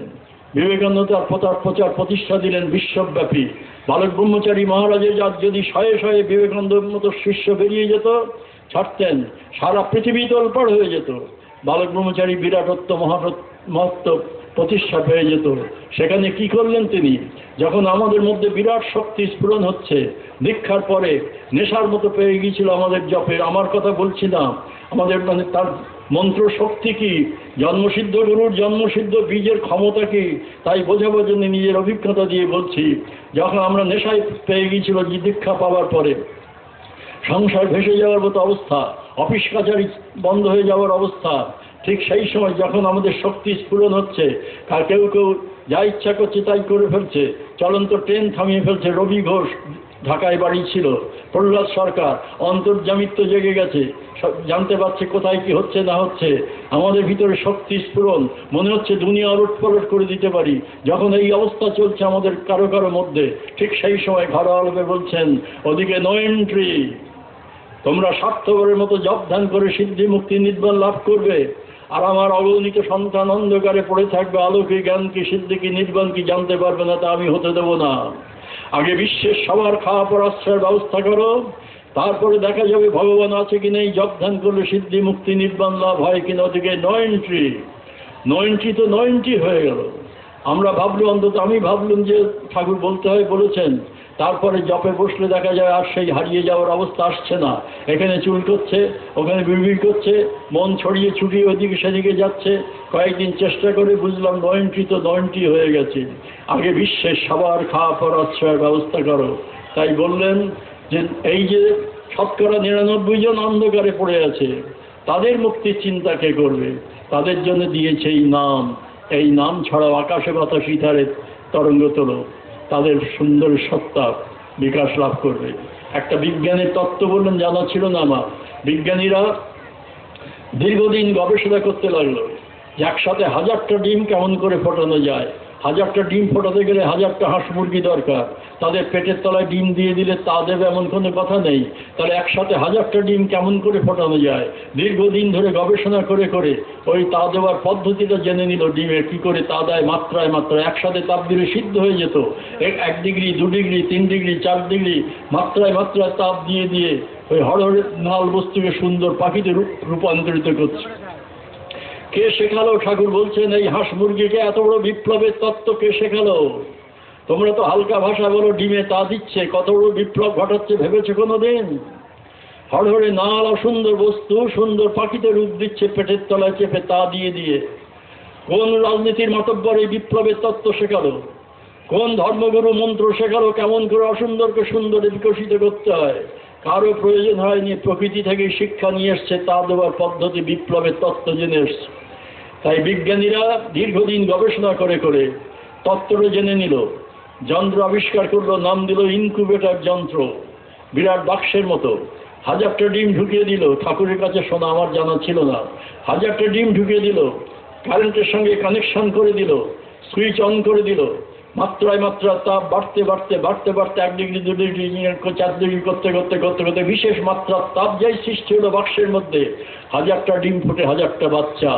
বিবেকানন্দ তার প্রচার প্রতিষ্ঠা দিলেন বিশ্বব্যাপী। বালক ব্রহ্মচারী মহারাজের যদি শয়ে শয়ে বিবেকানন্দের মতো শিষ্য বেরিয়ে যেত, ছাড়তেন, সারা পৃথিবী তোলপাড় হয়ে যেত। বালক ব্রহ্মচারী বিরাটত্ব মহত্ব প্রতিষ্ঠা পেয়ে যেত। সেখানে কি করলেন তিনি? যখন আমাদের মধ্যে বিরাট শক্তি স্ফুরণ হচ্ছে, দীক্ষার পরে নেশার মতো পেয়ে গিয়েছিল আমাদের জপের, আমার কথা বলছি না, আমাদের মানে তার মন্ত্র শক্তি কি, জন্মসিদ্ধ গুরুর জন্মসিদ্ধ বীজের ক্ষমতা কি, তাই বোঝাবার জন্য নিজের অভিজ্ঞতা দিয়ে বলছি। যখন আমরা নেশায় পেয়ে গিয়েছিল দীক্ষা পাওয়ার পরে, সংসার ভেসে যাওয়ার মতো অবস্থা, অফিস কাছারি বন্ধ হয়ে যাওয়ার অবস্থা, ঠিক সেই সময় যখন আমাদের শক্তি স্ফুরণ হচ্ছে, কেউ কেউ যা ইচ্ছা করছে তাই করে ফেলছে, চলন্ত ট্রেন থামিয়ে ফেলছে। রবি ঘোষ ঢাকায় বাড়ি ছিল, প্রহ্লাদ সরকার অন্তর্জামিত্ব জেগে গেছে, জানতে পারছে কোথায় কি হচ্ছে না হচ্ছে। আমাদের ভিতরে শক্তি স্ফুরণ, মনে হচ্ছে দুনিয়া ওলটপালট করে দিতে পারি। যখন এই অবস্থা চলছে আমাদের কারো কারো মধ্যে, ঠিক সেই সময় ঘরোয়া লোকে বলছেন, ওদিকে নো এন্ট্রি, তোমরা স্বার্থপরের মতো জপ ধ্যান করে সিদ্ধি মুক্তি নির্বাণ লাভ করবে, আর আমার অগণিত সন্তান অন্ধকারে পড়ে থাকবে, আলো কি, জ্ঞান কি, সিদ্ধি কি, নির্বাণ কি জানতে পারবে না, তা আমি হতে দেব না। আগে বিশ্বের সবার খাওয়া পড়া আশ্রয়ের ব্যবস্থা করো, তারপরে দেখা যাবে ভগবান আছে কিনা, এই জপ ধ্যান করলে সিদ্ধি মুক্তি নির্বাণ লাভ হয় কিনা। ওদিকে নো এন্ট্রি, নো এন্ট্রি তো নো এন্ট্রি হয়ে গেল। আমরা ভাবলাম, অন্তত আমি ভাবলাম যে ঠাকুর বলতে হয় বলেছেন, তারপরে জপে বসলে দেখা যায় আর সেই হারিয়ে যাওয়ার অবস্থা আসছে না। এখানে চুল করছে, ওখানে বিড়বিড় করছে, মন ছড়িয়ে ছুটিয়ে ওদিকে সেদিকে যাচ্ছে। কয়েকদিন চেষ্টা করে বুঝলাম নো এন্ট্রি তো নো এন্ট্রি হয়ে গেছে। আগে বিশ্বের সবার খাওয়া পড়া আশ্রয়ের ব্যবস্থা করো। তাই বললেন যে এই যে 99% অন্ধকারে পড়ে আছে, তাদের মুক্তির চিন্তা কে করবে? তাদের জন্য দিয়েছে এই নাম। এই নাম ছাড়াও আকাশে বাতাস ইথারে তরঙ্গ তোলো, তাদের সুন্দর সত্তা বিকাশ লাভ করবে। একটা বিজ্ঞানের তত্ত্ব বললেন, জানা ছিল না আমার। বিজ্ঞানীরা দীর্ঘদিন গবেষণা করতে লাগলো যে একসাথে 1000টা ডিম কেমন করে ফোটানো যায়। 1000টা ডিম ফোটাতে গেলে 1000টা হাঁস মুরগি দরকার। তাদের পেটের তলায় ডিম দিয়ে দিলে তা দেবে এমন কোনো কথা নেই। তাহলে একসাথে 1000টা ডিম কেমন করে ফোটানো যায়? দীর্ঘদিন ধরে গবেষণা করে করে ওই তা দেওয়ার পদ্ধতিটা জেনে নিল, ডিমের কী করে তা দেয়, মাত্রায় মাত্রায়। একসাথে তাপ দিলে সিদ্ধ হয়ে যেত। 1 ডিগ্রি, 2 ডিগ্রি, 3 ডিগ্রি, 4 ডিগ্রি মাত্রায় মাত্রায় তাপ দিয়ে দিয়ে ওই হরহরে নাল বস্তুকে সুন্দর পাখিতে রূপান্তরিত করছে। কে শেখালো? ঠাকুর বলছেন এই হাঁস মুরগিকে এত বড় বিপ্লবের তত্ত্ব কে শেখালো? তোমরা তো হালকা ভাষা বলো, ডিমে তা দিচ্ছে, কত বড় বিপ্লব ঘটাচ্ছে ভেবেছো কোনোদিন? হরহরে নাল অসুন্দর বস্তু সুন্দর পাখিতে রূপ দিচ্ছে পেটের তলায় চেপে তা দিয়ে দিয়ে। কোন রাজনীতির মাতব্বর এই বিপ্লবের তত্ত্ব শেখালো? কোন ধর্মগুরু মন্ত্র শেখালো কেমন করে অসুন্দরকে সুন্দরে বিকশিত করতে হয়? কারো প্রয়োজন হয়নি, প্রকৃতি থেকে শিক্ষা নিয়ে এসছে, তা দেওয়ার পদ্ধতি বিপ্লবের তত্ত্ব জেনে এসছে। তাই বিজ্ঞানীরা দীর্ঘদিন গবেষণা করে করে তত্ত্বটা জেনে নিল, যন্ত্র আবিষ্কার করলো, নাম দিল ইনকিউবেটর যন্ত্র। বিরাট বাক্সের মতো 1000টা ডিম ঢুকিয়ে দিল। ঠাকুরের কাছে শোনা, আমার জানা ছিল না। 1000টা ডিম ঢুকিয়ে দিল, কারেন্টের সঙ্গে কানেকশন করে দিল, সুইচ অন করে দিল। মাত্রায় মাত্রা তাপ বাড়তে বাড়তে বাড়তে বাড়তে 1 ডিগ্রি, 2 ডিগ্রি, 4 ডিগ্রি করতে করতে করতে করতে বিশেষ মাত্রার তাপ যাই সৃষ্টি হলো বাক্সের মধ্যে। 1000টা ডিম ফুটে 1000টা বাচ্চা।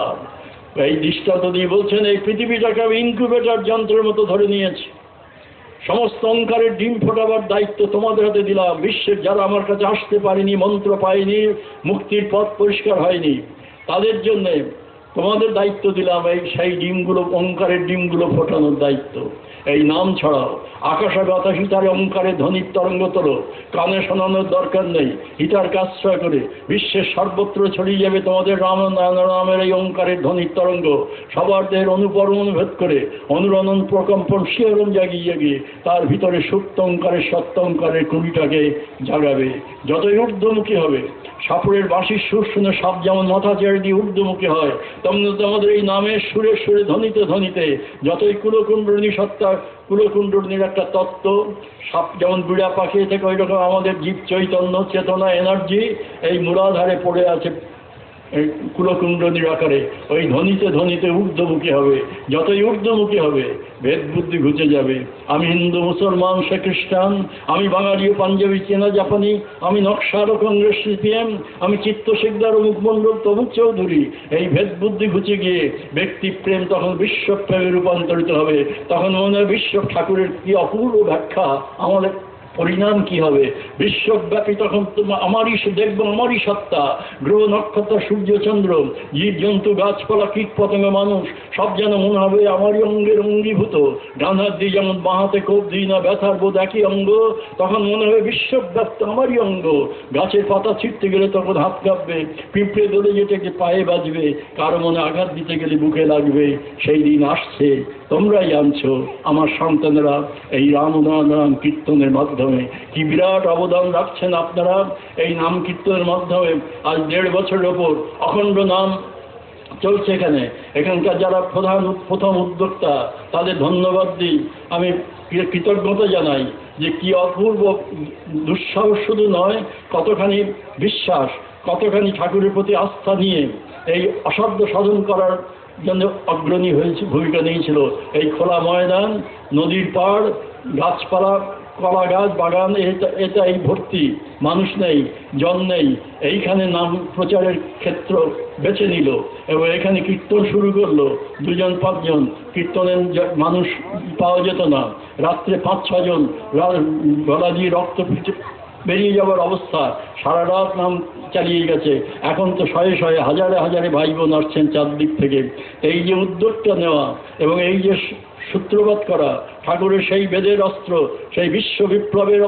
এই দৃষ্টান্ত দিয়ে বলছেন এই পৃথিবীটাকে আমি ইনকিউবেটর যন্ত্রের মতো ধরে নিয়েছি। সমস্ত অহংকারের ডিম ফোটাবার দায়িত্ব তোমাদের হাতে দিলাম। বিশ্বের যারা আমার কাছে আসতে পারেনি, মন্ত্র পায়নি, মুক্তির পথ পরিষ্কার হয়নি, তাদের জন্যে তোমাদের দায়িত্ব দিলাম এই সেই ডিমগুলো, অহংকারের ডিমগুলো ফোটানোর দায়িত্ব। এই নাম ছড়াও, আকাশে বাতাসি তার অহংকারের ধ্বনির তরঙ্গ তোলো, কানে শোনানোর দরকার নেই, হিতারকে আশ্রয় করে বিশ্বের সর্বত্র ছড়িয়ে যাবে তোমাদের রাম নামের এই অহংকারের ধ্বনির তরঙ্গ। সবার দেহের অনুভেদ করে অনুরণন প্রকম্পন শিহরণ জাগিয়ে জাগিয়ে তার ভিতরে সুপ্ত অহংকারের সত্য অহংকারের কুড়িটাকে জাগাবে। যতই ঊর্ধ্বমুখী হবে, সাপুরের বাঁশির সুর শুনে সাপ যেমন মাথা ছেড়ে দিয়ে ঊর্ধ্বমুখী হয়, তেমনি তোমাদের এই নামের সুরে সুরে ধ্বনিতে ধ্বনিতে যতই কুলকুণ্ডলিনী সত্তা, কুলকুণ্ডলিনীর একটা তত্ত্ব, সাপ যেমন বিড়া পাখিয়ে থেকে ওই রকম আমাদের জীব চৈতন্য, চেতনা, এনার্জি এই মূলাধারে পড়ে আছে এই কুলকুণ্ডলীর আকারে। ওই ধ্বনিতে ধ্বনিতে ঊর্ধ্বমুখী হবে, যতই ঊর্ধ্বমুখী হবে ভেদ বুদ্ধি ঘুচে যাবে। আমি হিন্দু, মুসলমান, সে খ্রিস্টান, আমি বাঙালি ও পাঞ্জাবি, চেনা জাপানি, আমি নকশার ও কংগ্রেস সিপিএম, আমি চিত্ত শিকদার ও মুখমণ্ডল তমুক চৌধুরী, এই ভেদ বুদ্ধি ঘুচে গিয়ে ব্যক্তিপ্রেম তখন বিশ্বপ্রেমে রূপান্তরিত হবে। তখন মনে হয় বিশ্ব ঠাকুরের কি অপূর্ব ব্যাখ্যা, আমাদের পরিণাম কি হবে। বিশ্বব্যাপী তখন আমারই দেখবো, আমারই সত্তা, গ্রহ নক্ষত্র সূর্য চন্দ্র, জীব জন্তু গাছপালা কীট পতঙ্গ মানুষ সব যেন মনে হবে আমারই অঙ্গের অঙ্গীভূত। ডান হাত দিয়ে যেমন বাঁ হাতে কোপ দিই না, ব্যথার বোধ একই অঙ্গ, তখন মনে হবে বিশ্বব্যাপ্ত আমারই অঙ্গ। গাছের পাতা ছিঁড়তে গেলে তখন হাত কাঁপবে, পিঁপড়ে দলে যেতে পায়ে বাজবে, কারো মনে আঘাত দিতে গেলে বুকে লাগবে। সেই দিন আসছে, তোমরাই আনছো আমার সন্তানেরা এই রাম নাম কীর্তনের মাধ্যমে। কি বিরাট অবদান রাখছেন আপনারা এই নাম কীর্তনের মাধ্যমে। আজ 1.5 বছরের ওপর অখণ্ড নাম চলছে এখানে। এখানকার যারা প্রথম উদ্যোক্তা তাদের ধন্যবাদ দিই, আমি কৃতজ্ঞতা জানাই যে কি অপূর্ব দুঃসাহস শুধু নয়, কতখানি বিশ্বাস, কতখানি ঠাকুরের প্রতি আস্থা নিয়ে এই অসাধ্য সাধন করার জন্য অগ্রণী হয়েছে, ভূমিকা নিয়েছিল। এই খোলা ময়দান, নদীর পাড়, গাছপালা, কলা গাছ, বাগান, এটা এই ভর্তি, মানুষ নেই, জন নেই, এইখানে নাম প্রচারের ক্ষেত্র বেছে নিল এবং এখানে কীর্তন শুরু করলো। 2-5 জন কীর্তনের মানুষ পাওয়া যেত না, রাত্রে 5-6 জন গলা দিয়ে রক্ত বেরিয়ে যাওয়ার অবস্থা, সারা রাত নাম চালিয়ে গেছে। এখন তো শয়ে শয়ে হাজারে হাজারে ভাই বোন আসছেন চারদিক থেকে। এই যে উদ্যোগটা নেওয়া এবং এই যে সূত্রপাত করা, ঠাকুরের সেই বেদের অস্ত্র, সেই বিশ্ব বিপ্লবের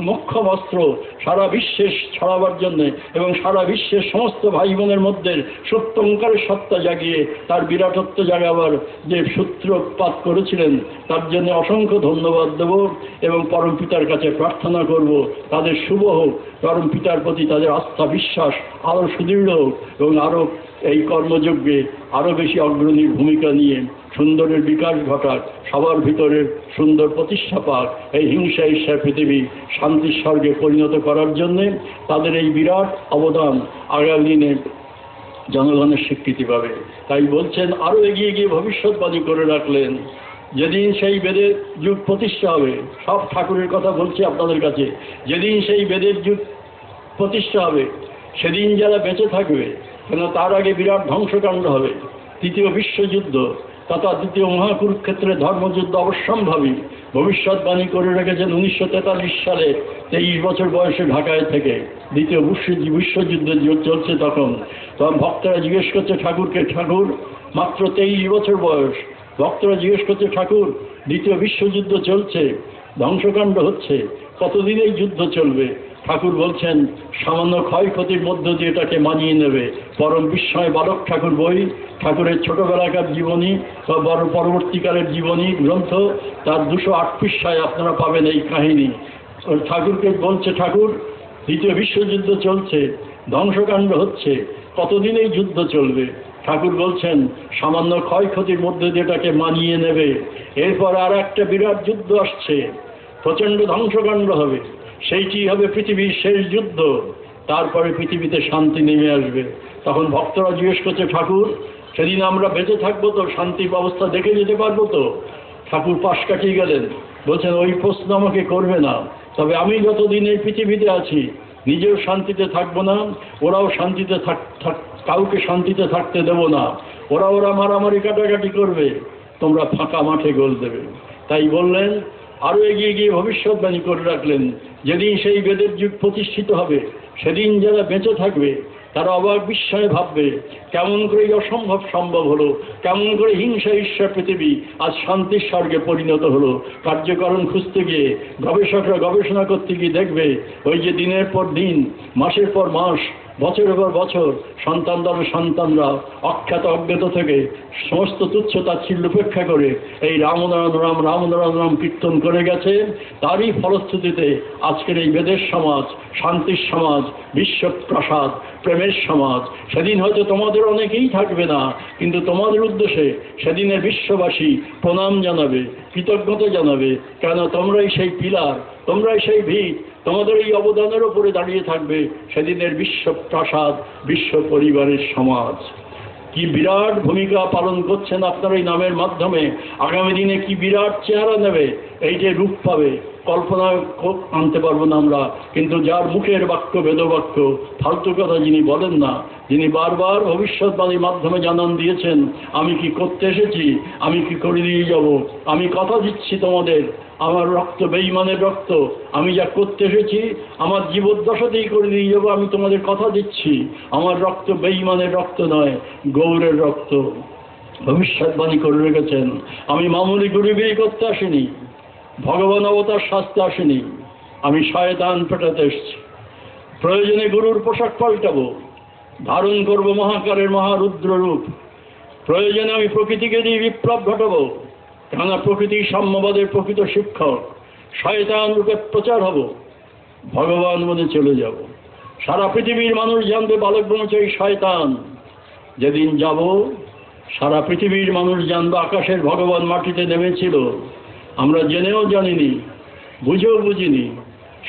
মোক্ষম অস্ত্র সারা বিশ্বে ছড়াবার জন্যে এবং সারা বিশ্বের সমস্ত ভাই বোনের মধ্যে সত্যঙ্কারের সত্তা জাগিয়ে তার বিরাটত্ব জাগাবার যে সূত্রপাত করেছিলেন, তার জন্য অসংখ্য ধন্যবাদ দেব এবং পরম পিতার কাছে প্রার্থনা করব তাদের শুভ হোক, পরম পিতার প্রতি তাদের আস্থা বিশ্বাস আরও সুদৃঢ় হোক এবং আরও এই কর্মযজ্ঞে আরও বেশি অগ্রণী ভূমিকা নিয়ে সুন্দরের বিকাশ ঘটাক, সবার ভিতরে সুন্দর প্রতিষ্ঠা পাক, এই হিংসা ঈর্ষার পৃথিবী শান্তির স্বর্গে পরিণত করার জন্যে তাদের এই বিরাট অবদান আগামী দিনে জনগণের স্বীকৃতি পাবে। তাই বলছেন, আরও এগিয়ে গিয়ে ভবিষ্যৎবাণী করে রাখলেন, যেদিন সেই বেদের যুগ প্রতিষ্ঠা হবে, সব ঠাকুরের কথা বলছি আপনাদের কাছে, যেদিন সেই বেদের যুগ প্রতিষ্ঠা হবে সেদিন যারা বেঁচে থাকবে, কেন তার আগে বিরাট ধ্বংসকাণ্ড হবে, 3য় বিশ্বযুদ্ধ তথা 2য় মহাকুরুক্ষেত্রে ধর্মযুদ্ধ অবশ্যম্ভাবী ভবিষ্যৎবাণী করে রেখেছেন 1943 সালে 23 বছর বয়সে ঢাকায় থেকে। 2য় বিশ্বযুদ্ধ চলছে তখন ভক্তরা জিজ্ঞেস করছে ঠাকুরকে, ঠাকুর মাত্র 23 বছর বয়স, ভক্তরা জিজ্ঞেস করছে ঠাকুর 2য় বিশ্বযুদ্ধ চলছে, ধ্বংসকাণ্ড হচ্ছে, কতদিন এই যুদ্ধ চলবে? ঠাকুর বলছেন, সামান্য ক্ষয়ক্ষতির মধ্য দিয়ে এটাকে মানিয়ে নেবে। পরম বিস্ময় বালক ঠাকুর বই, ঠাকুরের ছোটবেলাকার জীবনী বা বড় পরবর্তীকালের জীবনী গ্রন্থ, তার 208 পৃষ্ঠায় আপনারা পাবেন এই কাহিনী। ঠাকুরকে বলছে, ঠাকুর 2য় বিশ্বযুদ্ধ চলছে, ধ্বংসকাণ্ড হচ্ছে, কতদিন এই যুদ্ধ চলবে? ঠাকুর বলছেন, সামান্য ক্ষয়ক্ষতির মধ্যে দিয়ে এটাকে মানিয়ে নেবে। এরপর আর একটা বিরাট যুদ্ধ আসছে, প্রচণ্ড ধ্বংসকাণ্ড হবে, সেইটি হবে পৃথিবীর শেষ যুদ্ধ, তারপরে পৃথিবীতে শান্তি নেমে আসবে। তখন ভক্তরা জিজ্ঞেস করছে, ঠাকুর সেদিন আমরা বেঁচে থাকবো তো, শান্তির ব্যবস্থা দেখে যেতে পারবো তো? ঠাকুর পাশ কাটিয়ে গেলেন, বলছেন, ওই প্রশ্ন আমাকে করবে না, তবে আমি যতদিন এই পৃথিবীতে আছি নিজেও শান্তিতে থাকবো না, ওরাও শান্তিতে কাউকে শান্তিতে থাকতে দেব না, ওরা মারামারি কাটাকাটি করবে, তোমরা ফাঁকা মাঠে গোল দেবে। তাই বললেন, আরও এগিয়ে গিয়ে ভবিষ্যৎবাণী করে রাখলেন, যেদিন সেই বেদের যুগ প্রতিষ্ঠিত হবে সেদিন যারা বেঁচে থাকবে তারা অবাক বিস্ময়ে ভাববে কেমন করে এই অসম্ভব সম্ভব হলো, কেমন করে হিংসা ঈশ্বর পৃথিবী আজ শান্তির স্বর্গে পরিণত হলো। কার্যকরণ খুঁজতে গিয়ে গবেষকরা গবেষণা করতে গিয়ে দেখবে ওই যে দিনের পর দিন, মাসের পর মাস, বছরের পর বছর সন্তানরা অখ্যাত অজ্ঞাত থেকে সমস্ত তুচ্ছ তাচ্ছিল্য উপেক্ষা করে এই রাম নারায়ণ রাম রাম নারায়ণ রাম কীর্তন করে গেছে। তারই ফলশ্রুতিতে আজকের এই বেদের সমাজ, শান্তির সমাজ, বিশ্বপ্রসাদ, প্রেমের সমাজ। সেদিন হয়তো তোমাদের অনেকেই থাকবে না, কিন্তু তোমাদের উদ্দেশ্যে সেদিনের বিশ্ববাসী প্রণাম জানাবে, কৃতজ্ঞতা জানাবে, কেন তোমরাই সেই পিলার, তোমরাই সেই ভিত, তোমাদের এই অবদানের উপরে দাঁড়িয়ে থাকবে সেদিনের বিশ্বপ্রসাদ, বিশ্ব পরিবারের সমাজ। কি বিরাট ভূমিকা পালন করছেন আপনার এই নামের মাধ্যমে। আগামী দিনে কি বিরাট চেহারা নেবে, এই যে রূপ পাবে, কল্পনা আনতে পারবো না আমরা। কিন্তু যার মুখের বাক্য বেদবাক্য, ফালতু কথা যিনি বলেন না, যিনি বারবার ভবিষ্যৎবাণীর মাধ্যমে জানান দিয়েছেন, আমি কি করতে এসেছি, আমি কি করে দিয়ে যাব, আমি কথা দিচ্ছি তোমাদের, আমার রক্ত বেঈমানের রক্ত, আমি যা করতে এসেছি আমার জীবদ্দশাতেই করে দিয়ে যাবো, আমি তোমাদের কথা দিচ্ছি, আমার রক্ত বেঈমানের রক্ত নয়, গৌরের রক্ত। ভবিষ্যৎবাণী করে রেখেছেন। আমি মামুলি গুরুগিরি করতে আসিনি, ভগবান অবতার শাস্তে আসেনি, আমি শয়তান পেটাতে এসেছি। প্রয়োজনে গুরুর পোশাক পাল্টাবো, ধারণ করব মহাকারের মহারুদ্র রূপ। প্রয়োজনে আমি প্রকৃতিকে দিয়ে বিপ্লব ঘটাবো, কেননা প্রকৃতি সাম্যবাদের প্রকৃত শিক্ষক। শয়তান রূপে প্রচার হব, ভগবান বলে চলে যাব। সারা পৃথিবীর মানুষ জানবে বালক ব্রহ্মচারী শয়তান। যেদিন যাব সারা পৃথিবীর মানুষ জানবে আকাশের ভগবান মাটিতে নেমেছিল, আমরা জেনেও জানিনি, বুঝেও বুঝিনি।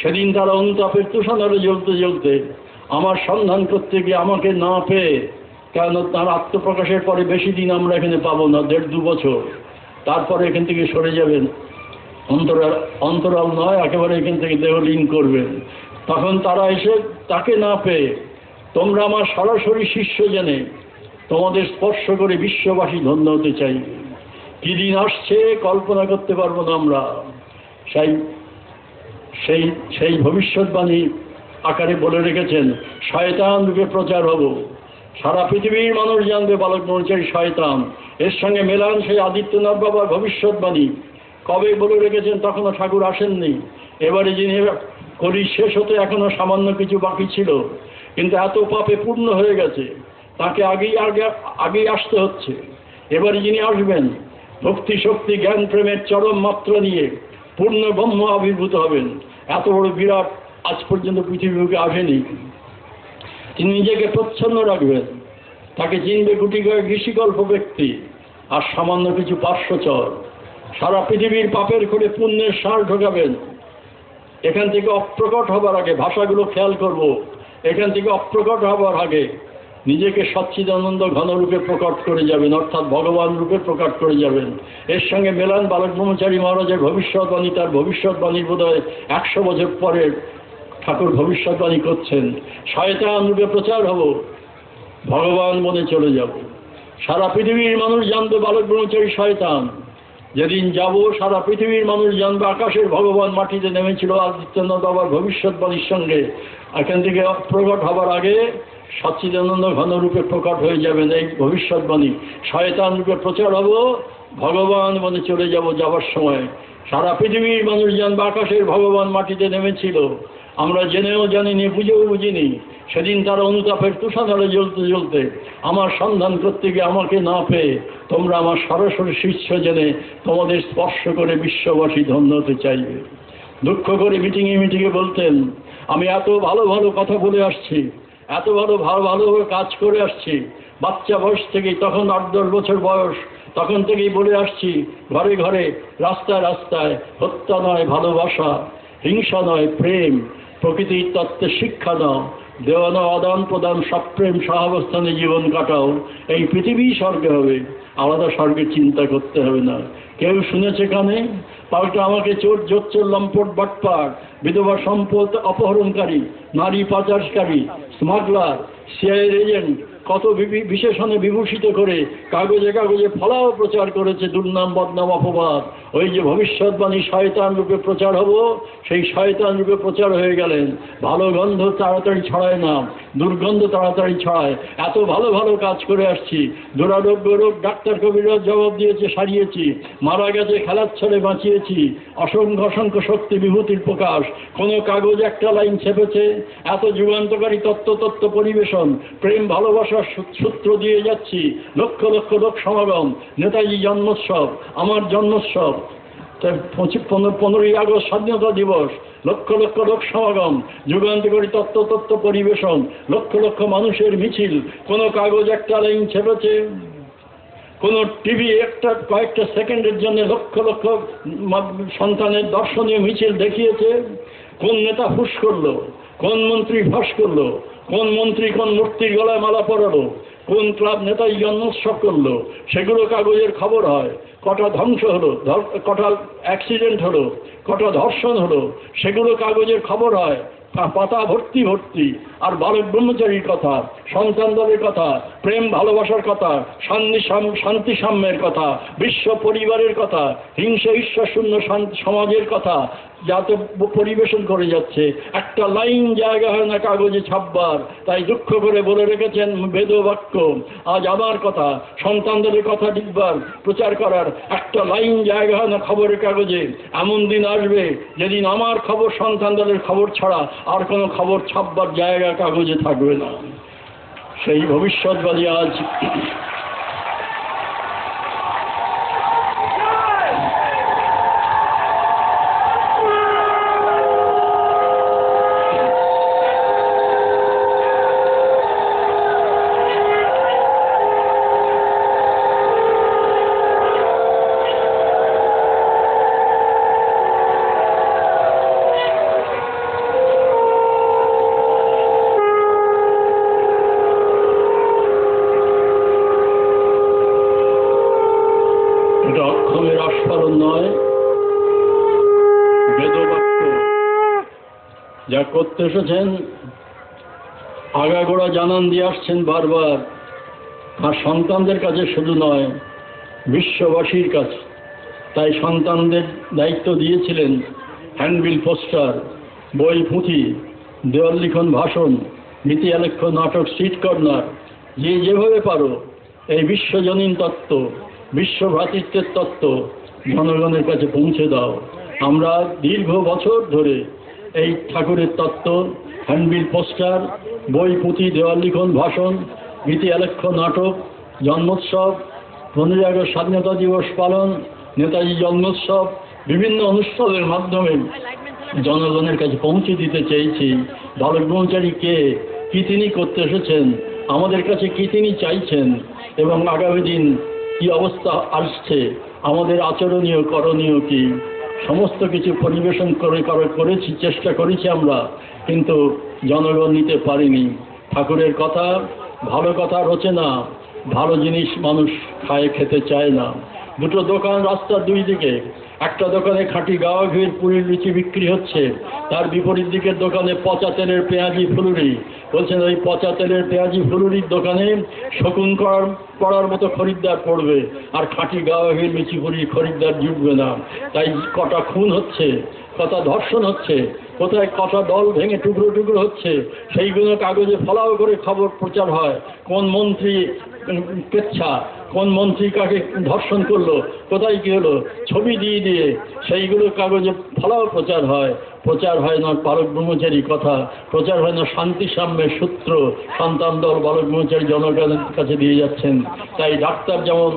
সেদিন তারা অনুতাপের তুষারে জ্বলতে জ্বলতে আমার সন্ধান করতে গিয়ে আমাকে না পেয়ে, কেন তার আত্মপ্রকাশের পরে বেশি দিন আমরা এখানে পাবো না, 1.5-2 বছর, তারপরে এখান থেকে সরে যাবেন, অন্তরাল নয়, একেবারে এখান থেকে দেহলীন করবেন। তখন তারা এসে তাকে না পেয়ে তোমরা আমার সরাসরি শিষ্য জেনে তোমাদের স্পর্শ করে বিশ্ববাসী ধন্য হতে চাই। কি দিন আসছে কল্পনা করতে পারবো না আমরা। সেই ভবিষ্যৎবাণী আকারে বলে রেখেছেন, শয়তান রূপে প্রচার হব, সারা পৃথিবীর মানুষ জানবে বালক ব্রহ্মচারী শয়তান। এর সঙ্গে মেলান সেই আদিত্যনাথ বাবার ভবিষ্যৎবাণী। কবে বলে রেখেছেন, তখনও ঠাকুর আসেননি। এবারে যিনি কলি শেষ হতে এখনো সামান্য কিছু বাকি ছিল, কিন্তু এত পাপে পূর্ণ হয়ে গেছে, তাকে আগেই আসতে হচ্ছে। এবারে যিনি আসবেন ভক্তি শক্তি জ্ঞান প্রেমের চরম মাত্রা নিয়ে পূর্ণ ব্রহ্ম আবির্ভূত হবেন। এত বড় বিরাট আজ পর্যন্ত পৃথিবীকে আসেনি। তিনি নিজেকে প্রচ্ছন্ন রাখবেন, তাকে চিনবে গুটি কয়েক ঋষিকল্প ব্যক্তি আর সামান্য কিছু পার্শ্বচর। সারা পৃথিবীর পাপের করে পুণ্যের সার ঢোকাবেন। এখান থেকে অপ্রকট হবার আগে, ভাষাগুলো খেয়াল করব, এখান থেকে অপ্রকট হবার আগে নিজেকে সচ্চিদানন্দ ঘনরূপে প্রকট করে যাবেন, অর্থাৎ ভগবান রূপে প্রকট করে যাবেন। এর সঙ্গে মেলান বালক ব্রহ্মচারী মহারাজের ভবিষ্যৎবাণী। তার ভবিষ্যৎবাণীর বোধহয় 100 বছর পরে ঠাকুর ভবিষ্যৎবাণী করছেন, শয়তান রূপে প্রচার হব, ভগবান বনে চলে যাব। সারা পৃথিবীর মানুষ জানবে বালক ব্রহ্মচারী শয়তান। যেদিন যাব সারা পৃথিবীর মানুষ জানবে আকাশের ভগবান মাটিতে নেমেছিল আদিত্যনাথ বাবার ভবিষ্যৎবাণীর সঙ্গে। এখান থেকে প্রকট হবার আগে সচ্চিদানন্দ ঘনরূপে প্রকট হয়ে যাবেন এই ভবিষ্যৎবাণী। শয়তান রূপে প্রচার হব, ভগবান বনে চলে যাব। যাবার সময় সারা পৃথিবীর মানুষ জানবে আকাশের ভগবান মাটিতে নেমেছিল, আমরা জেনেও জানিনি, বুঝেও বুঝিনি। সেদিন তারা অনুতাপের তুষারে জ্বলতে জ্বলতে আমার সন্ধান করতে গিয়ে আমাকে না পেয়ে তোমরা আমার সরাসরি শিষ্য জেনে তোমাদের স্পর্শ করে বিশ্ববাসী ধন্য হতে চাইবে। দুঃখ করে মিটিংয়ে বলতেন, আমি এত ভালো ভালো কথা বলে আসছি, এত ভালোভাবে কাজ করে আসছি, বাচ্চা বয়স থেকেই, তখন 8-10 বছর বয়স, তখন থেকেই বলে আসছি, ঘরে ঘরে রাস্তায় রাস্তায় হত্যা নয় ভালোবাসা, হিংসা নয় প্রেম, প্রকৃতির তত্ত্বের শিক্ষা নাও, দেওয়ানো আদান প্রদান সপ্রেম সহাবস্থানে জীবন কাটাও। এই পৃথিবী স্বর্গ হবে, আলাদা স্বর্গের চিন্তা করতে হবে না। কেউ শুনেছে কানে? পাল্টা আমাকে চোর জোচ্চর লম্পট বাটপার, বিধবা সম্পদ অপহরণকারী, নারী পাচারকারী, স্মাগলার, সিআইএর এজেন্ট, কত বিশেষণে বিভূষিত করে কাগজে কাগজে ফলাও প্রচার করেছে, দুর্নাম বদনাম অপবাদ। ওই যে ভবিষ্যৎবাণী শয়তান রূপে প্রচার হব, সেই শয়তান রূপে প্রচার হয়ে গেলেন। ভালো গন্ধ তাড়াতাড়ি ছড়ায় না, দুর্গন্ধ তাড়াতাড়ি ছড়ায়। এত ভালো ভালো কাজ করে আসছি, দুরারোগ্য রোগ ডাক্তার কবিরাজ জবাব দিয়েছে, সারিয়েছি। মারা গেছে খেলার ছলে বাঁচিয়েছি। অসংখ্য অসংখ্য শক্তি বিভূতির প্রকাশ। কোনো কাগজ একটা লাইন ছেপেছে, এত যুগান্তকারী তত্ত্ব পরিবেশন, প্রেম ভালোবাসার সূত্র দিয়ে যাচ্ছি। লক্ষ লক্ষ লোক সমাগম, নেতাজি জন্মোৎসব, আমার জন্মোৎসব, 15ই আগস্ট স্বাধীনতা দিবস, লক্ষ লক্ষ লোক সমাগম, যুগান্তকারী তত্ত্ব পরিবেশন, লক্ষ লক্ষ মানুষের মিছিল। কোনো কাগজ একটা লাইন ছেপেছে, কোনো টিভি কয়েকটা সেকেন্ডের জন্য লক্ষ লক্ষ সন্তানের দর্শনীয় মিছিল দেখিয়েছে। কোন নেতা ফুস করলো, কোন মন্ত্রী ফাঁস করলো, কোন মন্ত্রী কোন মূর্তির গলায় মালা পরালো, কোন ক্লাব নেতাই জন্মোৎসব করলো, সেগুলো কাগজের খবর হয়। কটা ধ্বংস হলো, কটা অ্যাক্সিডেন্ট হলো, কটা ধর্ষণ হলো, সেগুলো কাগজের খবর হয়। পাতা ভর্তি ভর্তি। আর বালক ব্রহ্মচারীর কথা, সন্তানদের কথা, প্রেম ভালোবাসার কথা, শান্তি সাম্যের কথা, বিশ্ব পরিবারের কথা, হিংসা ঈশ্বর শূন্য সমাজের কথা যাতে পরিবেশন করে যাচ্ছে। একটা লাইন জায়গা হয় না কাগজে ছাপবার। তাই দুঃখ করে বলে রেখেছেন বেদবাক্য, আজ আমার কথা, সন্তানদের কথা লিখবার, প্রচার করার একটা লাইন জায়গা হয় না খবরের কাগজে। এমন দিন আসবে যেদিন আমার খবর, সন্তানদের খবর ছাড়া আর কোনো খবর ছাপবার জায়গা কাগজে থাকবে না। সেই ভবিষ্যৎবাণী আজ অক্ষরের আস্ফালন নয়, বেদবাক্য যা করতে এসেছেন আগাগোড়া জানান দিয়ে আসছেন বারবার। আর সন্তানদের কাছে শুধু নয়, বিশ্ববাসীর কাছে। তাই সন্তানদের দায়িত্ব দিয়েছিলেন হ্যান্ডবিল, পোস্টার, বই, পুঁথি, দেওয়াল লিখন, ভাষণ, নীতি আলেখ্য, নাটক, স্ট্রিট কর্নার, যে যেভাবে পারো এই বিশ্বজনীন তত্ত্ব, বিশ্ব ভ্রাতৃত্বের তত্ত্ব জনগণের কাছে পৌঁছে দাও। আমরা দীর্ঘ বছর ধরে এই ঠাকুরের তত্ত্ব, হ্যান্ডবিল, পোস্টার, বই, পুঁথি, দেওয়াল লিখন, ভাষণ, নীতি আলেখ্য, নাটক, জন্মোৎসব, 15ই আগস্ট স্বাধীনতা দিবস পালন, নেতাজি জন্মোৎসব, বিভিন্ন অনুষ্ঠানের মাধ্যমে জনগণের কাছে পৌঁছে দিতে চেয়েছি। বালক ব্রহ্মচারী কে, কি তিনি করতে এসেছেন, আমাদের কাছে কি তিনি চাইছেন, এবং আগামী দিন কি অবস্থা আসছে, আমাদের আচরণীয় করণীয় কি, সমস্ত কিছু পরিবেশন করেছি, চেষ্টা করেছি আমরা, কিন্তু জনগণ নিতে পারিনি। ঠাকুরের কথা, ভালো কথা রচে না, ভালো জিনিস মানুষ খায়, খেতে চায় না। দুটো দোকান রাস্তার দুই দিকে, একটা দোকানে খাঁটি গাওয়া ঘিয়ের পুরীর লুচি বিক্রি হচ্ছে, তার বিপরীত দিকের দোকানে পচা তেলের পেঁয়াজি ফুলুরি। বলছেন ওই পচা তেলের পেঁয়াজি ফুলুরির দোকানে শকুন করার মতো খরিদ্দার পড়বে, আর খাঁটি গাওয়া ঘিয়ের লুচি পুরীর খরিদ্দার জুটবে না। তাই কটা খুন হচ্ছে, কটা ধর্ষণ হচ্ছে, কোথায় কটা দল ভেঙে টুকরো টুকরো হচ্ছে, সেইগুলো কাগজে ফলাও করে খবর প্রচার হয়। কোন মন্ত্রী কেচ্ছা, কোন মন্ত্রী কাকে ধর্ষণ করলো, কোথায় কি হলো, ছবি দিয়ে দিয়ে সেইগুলো কাগজে ফলাও প্রচার হয়। প্রচার হয় না বালক ব্রহ্মচারী কথা, প্রচার হয় না শান্তি সাম্যের সূত্র। সন্তান দল বালক ব্রহ্মচারী জনগণের কাছে দিয়ে যাচ্ছেন। তাই ডাক্তার যেমন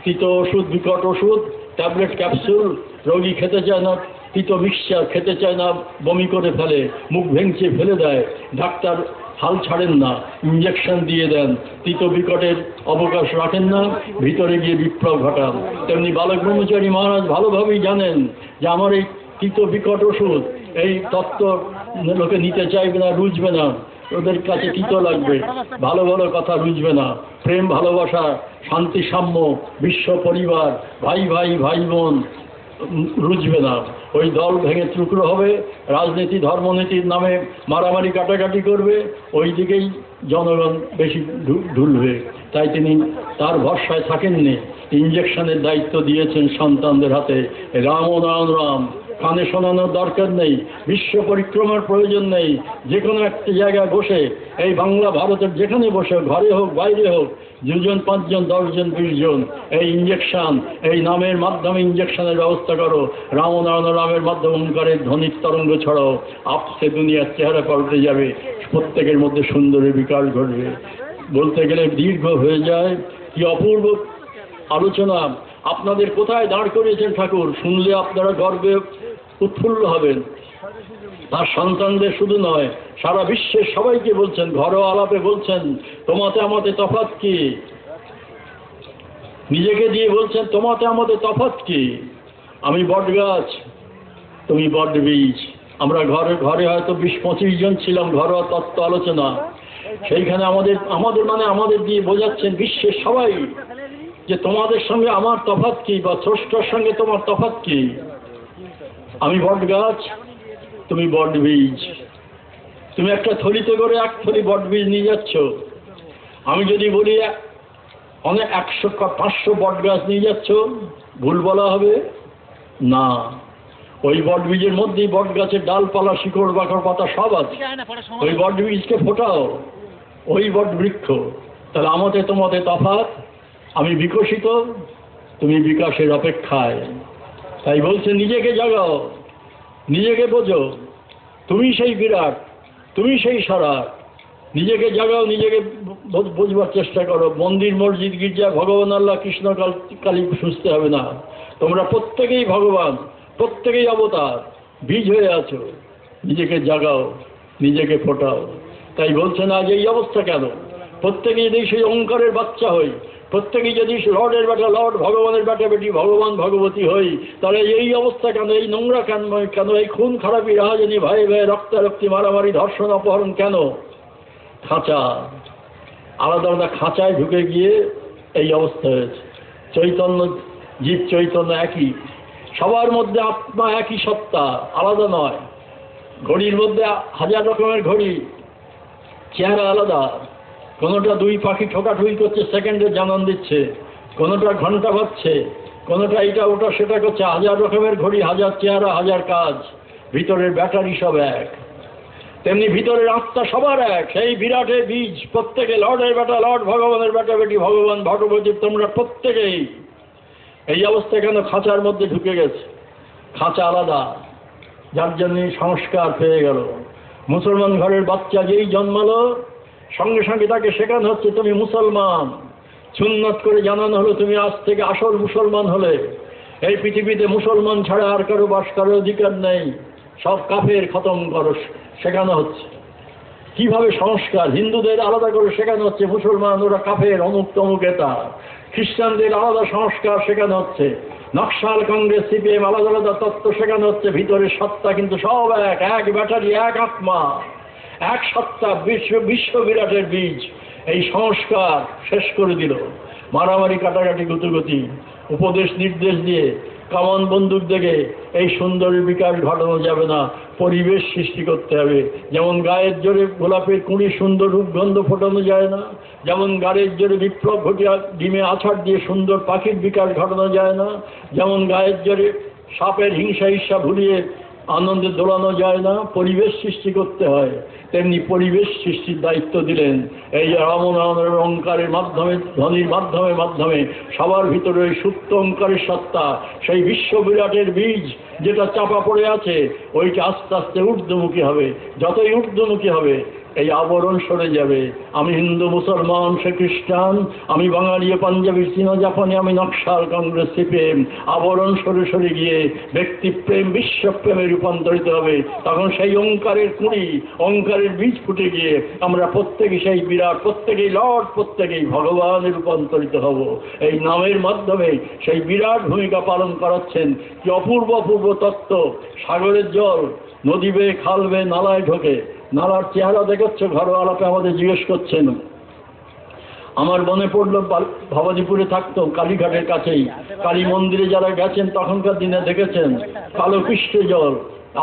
তিত ওষুধ, বিকট ওষুধ, ট্যাবলেট, ক্যাপসুল রোগী খেতে চায় না, তিত মিক্সচার খেতে চায় না, বমি করে ফেলে, মুখ ভেঙচে ফেলে দেয়, ডাক্তার হাল ছাড়েন না, ইঞ্জেকশন দিয়ে দেন, তিত বিকটের অবকাশ রাখেন না, ভিতরে গিয়ে বিপ্লব ঘটান। তেমনি বালক ব্রহ্মচারী মহারাজ ভালোভাবেই জানেন যে আমার এই তিত বিকট ওষুধ, এই তত্ত্ব লোকে নিতে চাইবে না, রুজবে না, ওদের কাছে তিত লাগবে, ভালো ভালো কথা রুজবে না, প্রেম ভালোবাসা, শান্তি সাম্য, বিশ্ব পরিবার, ভাই ভাই ভাই বোন রুজবে না। ওই দল ভেঙে টুকরো হবে, রাজনীতি ধর্মনীতির নামে মারামারি কাটাকাটি করবে, ওই দিকেই জনগণ বেশি ঢুলবে, তাই তিনি তার ভরসায় থাকেননি। ইঞ্জেকশনের দায়িত্ব দিয়েছেন সন্তানদের হাতে। রাম ও নারায়ণ রাম কানে শোনানোর দরকার নেই, বিশ্ব পরিক্রমার প্রয়োজন নেই। যে কোনো একটা জায়গায় বসে, এই বাংলা ভারতের যেখানে বসে, ঘরে হোক বাইরে হোক, 2 জন 5 জন 10 জন 20 জন এই ইঞ্জেকশন, এই নামের মাধ্যমে ইঞ্জেকশনের ব্যবস্থা করো। রাম ও নারায়ণ রামের মাধ্যমে ওঙ্কারের ধ্বনির তরঙ্গ ছড়াও, আপসে দুনিয়ার চেহারা পাল্টে যাবে, প্রত্যেকের মধ্যে সুন্দরের বিকাশ ঘটবে। বলতে গেলে দীর্ঘ হয়ে যায়। কি অপূর্ব আলোচনা! আপনাদের কোথায় দাঁড় করিয়েছেন ঠাকুর, শুনলে আপনারা গর্বে উৎফুল্ল হবেন। তার সন্তানদের শুধু নয়, সারা বিশ্বের সবাইকে বলছেন, ঘরোয়া আলাপে বলছেন, তোমাতে আমাদের তফাৎ কি? নিজেকে দিয়ে বলছেন, তোমাতে আমাদের তফাৎ কি? আমি বট গাছ, তুমি বট বীজ। আমরা ঘরে ঘরে হয়তো 20-25 জন ছিলাম, ঘরোয়া তত্ত্ব আলোচনা। সেইখানে আমাদের দিয়ে বোঝাচ্ছেন বিশ্বের সবাই যে তোমাদের সঙ্গে আমার তফাৎ কি, বা স্রষ্টার সঙ্গে তোমার তফাৎ কি? আমি বট গাছ, তুমি বট বীজ। তুমি একটা থলিতে করে 1 থলি বট বীজ নিয়ে যাচ্ছ। আমি যদি বলি অনেক 100-500 বট গাছ নিয়ে যাচ্ছ, ভুল বলা হবে না? ওই বট বীজের মধ্যেই বট গাছের ডালপালা, শিকড়, বাকড়, পাতা সব আছে। ওই বট বীজকে ফোটাও, ওই বট বৃক্ষ। তাহলে আমাদের তোমাদের তফাৎ, আমি বিকশিত, তুমি বিকাশের অপেক্ষায়। তাই বলছে, নিজেকে জাগাও, নিজেকে বোঝো, তুমি সেই বিরাট, তুমি সেই সরাট। নিজেকে জাগাও, নিজেকে বোঝবার চেষ্টা করো। মন্দির, মসজিদ, গির্জা, ভগবান, আল্লাহ, কৃষ্ণ, কালী খুঁজতে হবে না। তোমরা প্রত্যেকেই ভগবান, প্রত্যেকেই অবতার, বীজ হয়ে আছো। নিজেকে জাগাও, নিজেকে ফোটাও। তাই বলছেন, আজ এই অবস্থা কেন? প্রত্যেকেই যদি সেই ওঙ্কারের বাচ্চা হই, প্রত্যেকেই যদি লর্ডের বেটা লর্ড, ভগবানের বেটা বেটি ভগবান ভগবতী হই, তাহলে এই অবস্থা কেন? এই নোংরা কেন? এই খুন খারাপি, রাহাজানি, ভাই ভাই রক্তারক্তি, মারামারি, ধর্ষণ, অপহরণ কেন? খাঁচা, আলাদা আলাদা খাঁচায় ঢুকে গিয়ে এই অবস্থা হয়েছে। চৈতন্য, জীব চৈতন্য একই, সবার মধ্যে আত্মা একই সত্তা, আলাদা নয়। ঘড়ির মধ্যে 1000 রকমের ঘড়ি, চেহারা আলাদা। কোনোটা 2 পাখি ঠোকাঠুকি করছে, সেকেন্ডে জানান দিচ্ছে, কোনোটা ঘন্টা বাজছে, কোনোটা এটা ওটা সেটা করছে। 1000 রকমের ঘড়ি, 1000 চেহারা, 1000 কাজ। ভিতরের ব্যাটারি সব এক। তেমনি ভিতরের আত্মা সবার এক, সেই বিরাটের বীজ। প্রত্যেকে লর্ডের বেটা লর্ড, ভগবানের বেটা বেটি ভগবান ভগবতী, তোমরা প্রত্যেকেই। এই অবস্থা কেন? খাঁচার মধ্যে ঢুকে গেছে। খাঁচা আলাদা, যার জন্য সংস্কার পেয়ে গেল। মুসলমান ঘরের বাচ্চা যেই জন্মালো, সঙ্গে সঙ্গে তাকে শেখানো হচ্ছে তুমি মুসলমান। সুন্নত করে জানানো হলো তুমি আজ থেকে আসল মুসলমান হলে। এই পৃথিবীতে মুসলমান ছাড়া আর কারো বাস করার অধিকার নেই, সব কাফের, খতম করো শেখানো হচ্ছে। কিভাবে সংস্কার? হিন্দুদের আলাদা করে শেখানো হচ্ছে, মুসলমান ওরা কাফের, অমুক তমুক এটা। খ্রিস্টানদের আলাদা সংস্কার শেখানো হচ্ছে। নকশাল, কংগ্রেস, সিপিএম আলাদা আলাদা তত্ত্ব শেখানো হচ্ছে। ভিতরের সত্তা কিন্তু সব এক, এক ব্যাটারি, এক আত্মা, এক সত্তা, বিশ্ব বিরাটের বীজ। এই সংস্কার শেষ করে দিল। মারামারি, কাটাকাটি, গুতুগুতি, উপদেশ নির্দেশ দিয়ে, কামান বন্দুক দেখে এই সুন্দরের বিকাশ ঘটানো যাবে না। পরিবেশ সৃষ্টি করতে হবে। যেমন গায়ের জোরে গোলাপের কুঁড়ি সুন্দর রূপগন্ধ ফোটানো যায় না, যেমন গায়ের জোরে বিপ্লব ঘটিয়ে ডিমে আছাড় দিয়ে সুন্দর পাখির বিকাশ ঘটানো যায় না, যেমন গায়ের জোরে সাপের হিংসা ঈর্ষা ভুলিয়ে আনন্দে দোলানো যায় না, পরিবেশ সৃষ্টি করতে হয়। তেমনি পরিবেশ সৃষ্টির দায়িত্ব দিলেন এই রামনারায়ণের ওঙ্কারের মাধ্যমে, ধ্বনির মাধ্যমে সবার ভিতরে ওই সুপ্ত ওঙ্কারের সত্তা, সেই বিশ্ব বিরাটের বীজ যেটা চাপা পড়ে আছে, ওইটা আস্তে আস্তে ঊর্ধ্বমুখী হবে। যতই ঊর্ধ্বমুখী হবে এই আবরণ সরে যাবে। আমি হিন্দু, মুসলমান, সে খ্রিস্টান, আমি বাঙালি, পাঞ্জাবি, চীনা, জাপানি, আমি নকশাল, কংগ্রেস, সিপিএম, আবরণ সরে সরে গিয়ে ব্যক্তিপ্রেম, বিশ্বপ্রেমে রূপান্তরিত হবে। তখন সেই ওঙ্কারের কুঁড়ি, ওঙ্কারের বীজ ফুটে গিয়ে আমরা প্রত্যেকে সেই বিরাট, প্রত্যেকেই লর্ড, প্রত্যেকেই ভগবানে রূপান্তরিত হব। এই নামের মাধ্যমে সেই বিরাট ভূমিকা পালন করাচ্ছেন। কি অপূর্ব অপূর্ব তত্ত্ব! সাগরের জল নদী বেয়ে, খাল বেয়ে, নালায় ঢোকে। নালার চেহারা দেখাচ্ছে, ঘরোয়া আলাপে আমাদের জিজ্ঞেস করছেন। আমার মনে পড়লো, ভবানীপুরে থাকতো, কালীঘাটের কাছেই। কালী মন্দিরে যারা গেছেন তখনকার দিনে দেখেছেন কালো কৃষ্ণ জল,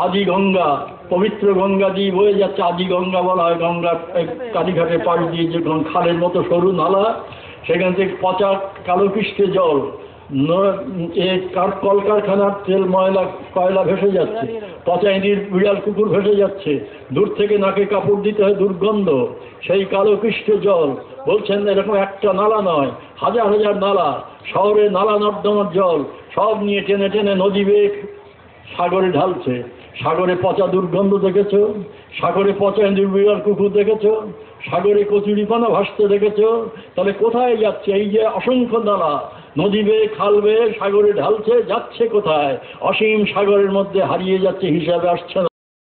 আদি গঙ্গা, পবিত্র গঙ্গা দিয়ে বয়ে যাচ্ছে, আদি গঙ্গা বলা হয়, গঙ্গার কালীঘাটের পাশ দিয়ে যে খালের মতো সরু নালা, সেখান থেকে পচা কালো কৃষ্ণে জল, কলকারখানার তেল ময়লা কয়লা ভেসে যাচ্ছে, পচা ইঁদির বিড়াল কুকুর ভেসে যাচ্ছে, দূর থেকে নাকে কাপড় দিতে হয় দুর্গন্ধ, সেই কালো কৃষ্ণে জল। বলছেন এরকম একটা নালা নয়, হাজার হাজার নালা, শহরে নালা নর্দমার জল সব নিয়ে টেনে টেনে নদী বেগ সাগরে ঢালছে। সাগরে পচা দুর্গন্ধ দেখেছ, সাগরে পচা ইঁদুর বিড়াল কুকুর দেখেছ, সাগরে কচুরিপানা ভাসতে দেখেছ, তাহলে কোথায় যাচ্ছে? এই যে অসংখ্য নালা নদী বেয়ে খাল বেয়ে সাগরে ঢালছে, যাচ্ছে কোথায়? অসীম সাগরের মধ্যে হারিয়ে যাচ্ছে, হিসাবে আসছে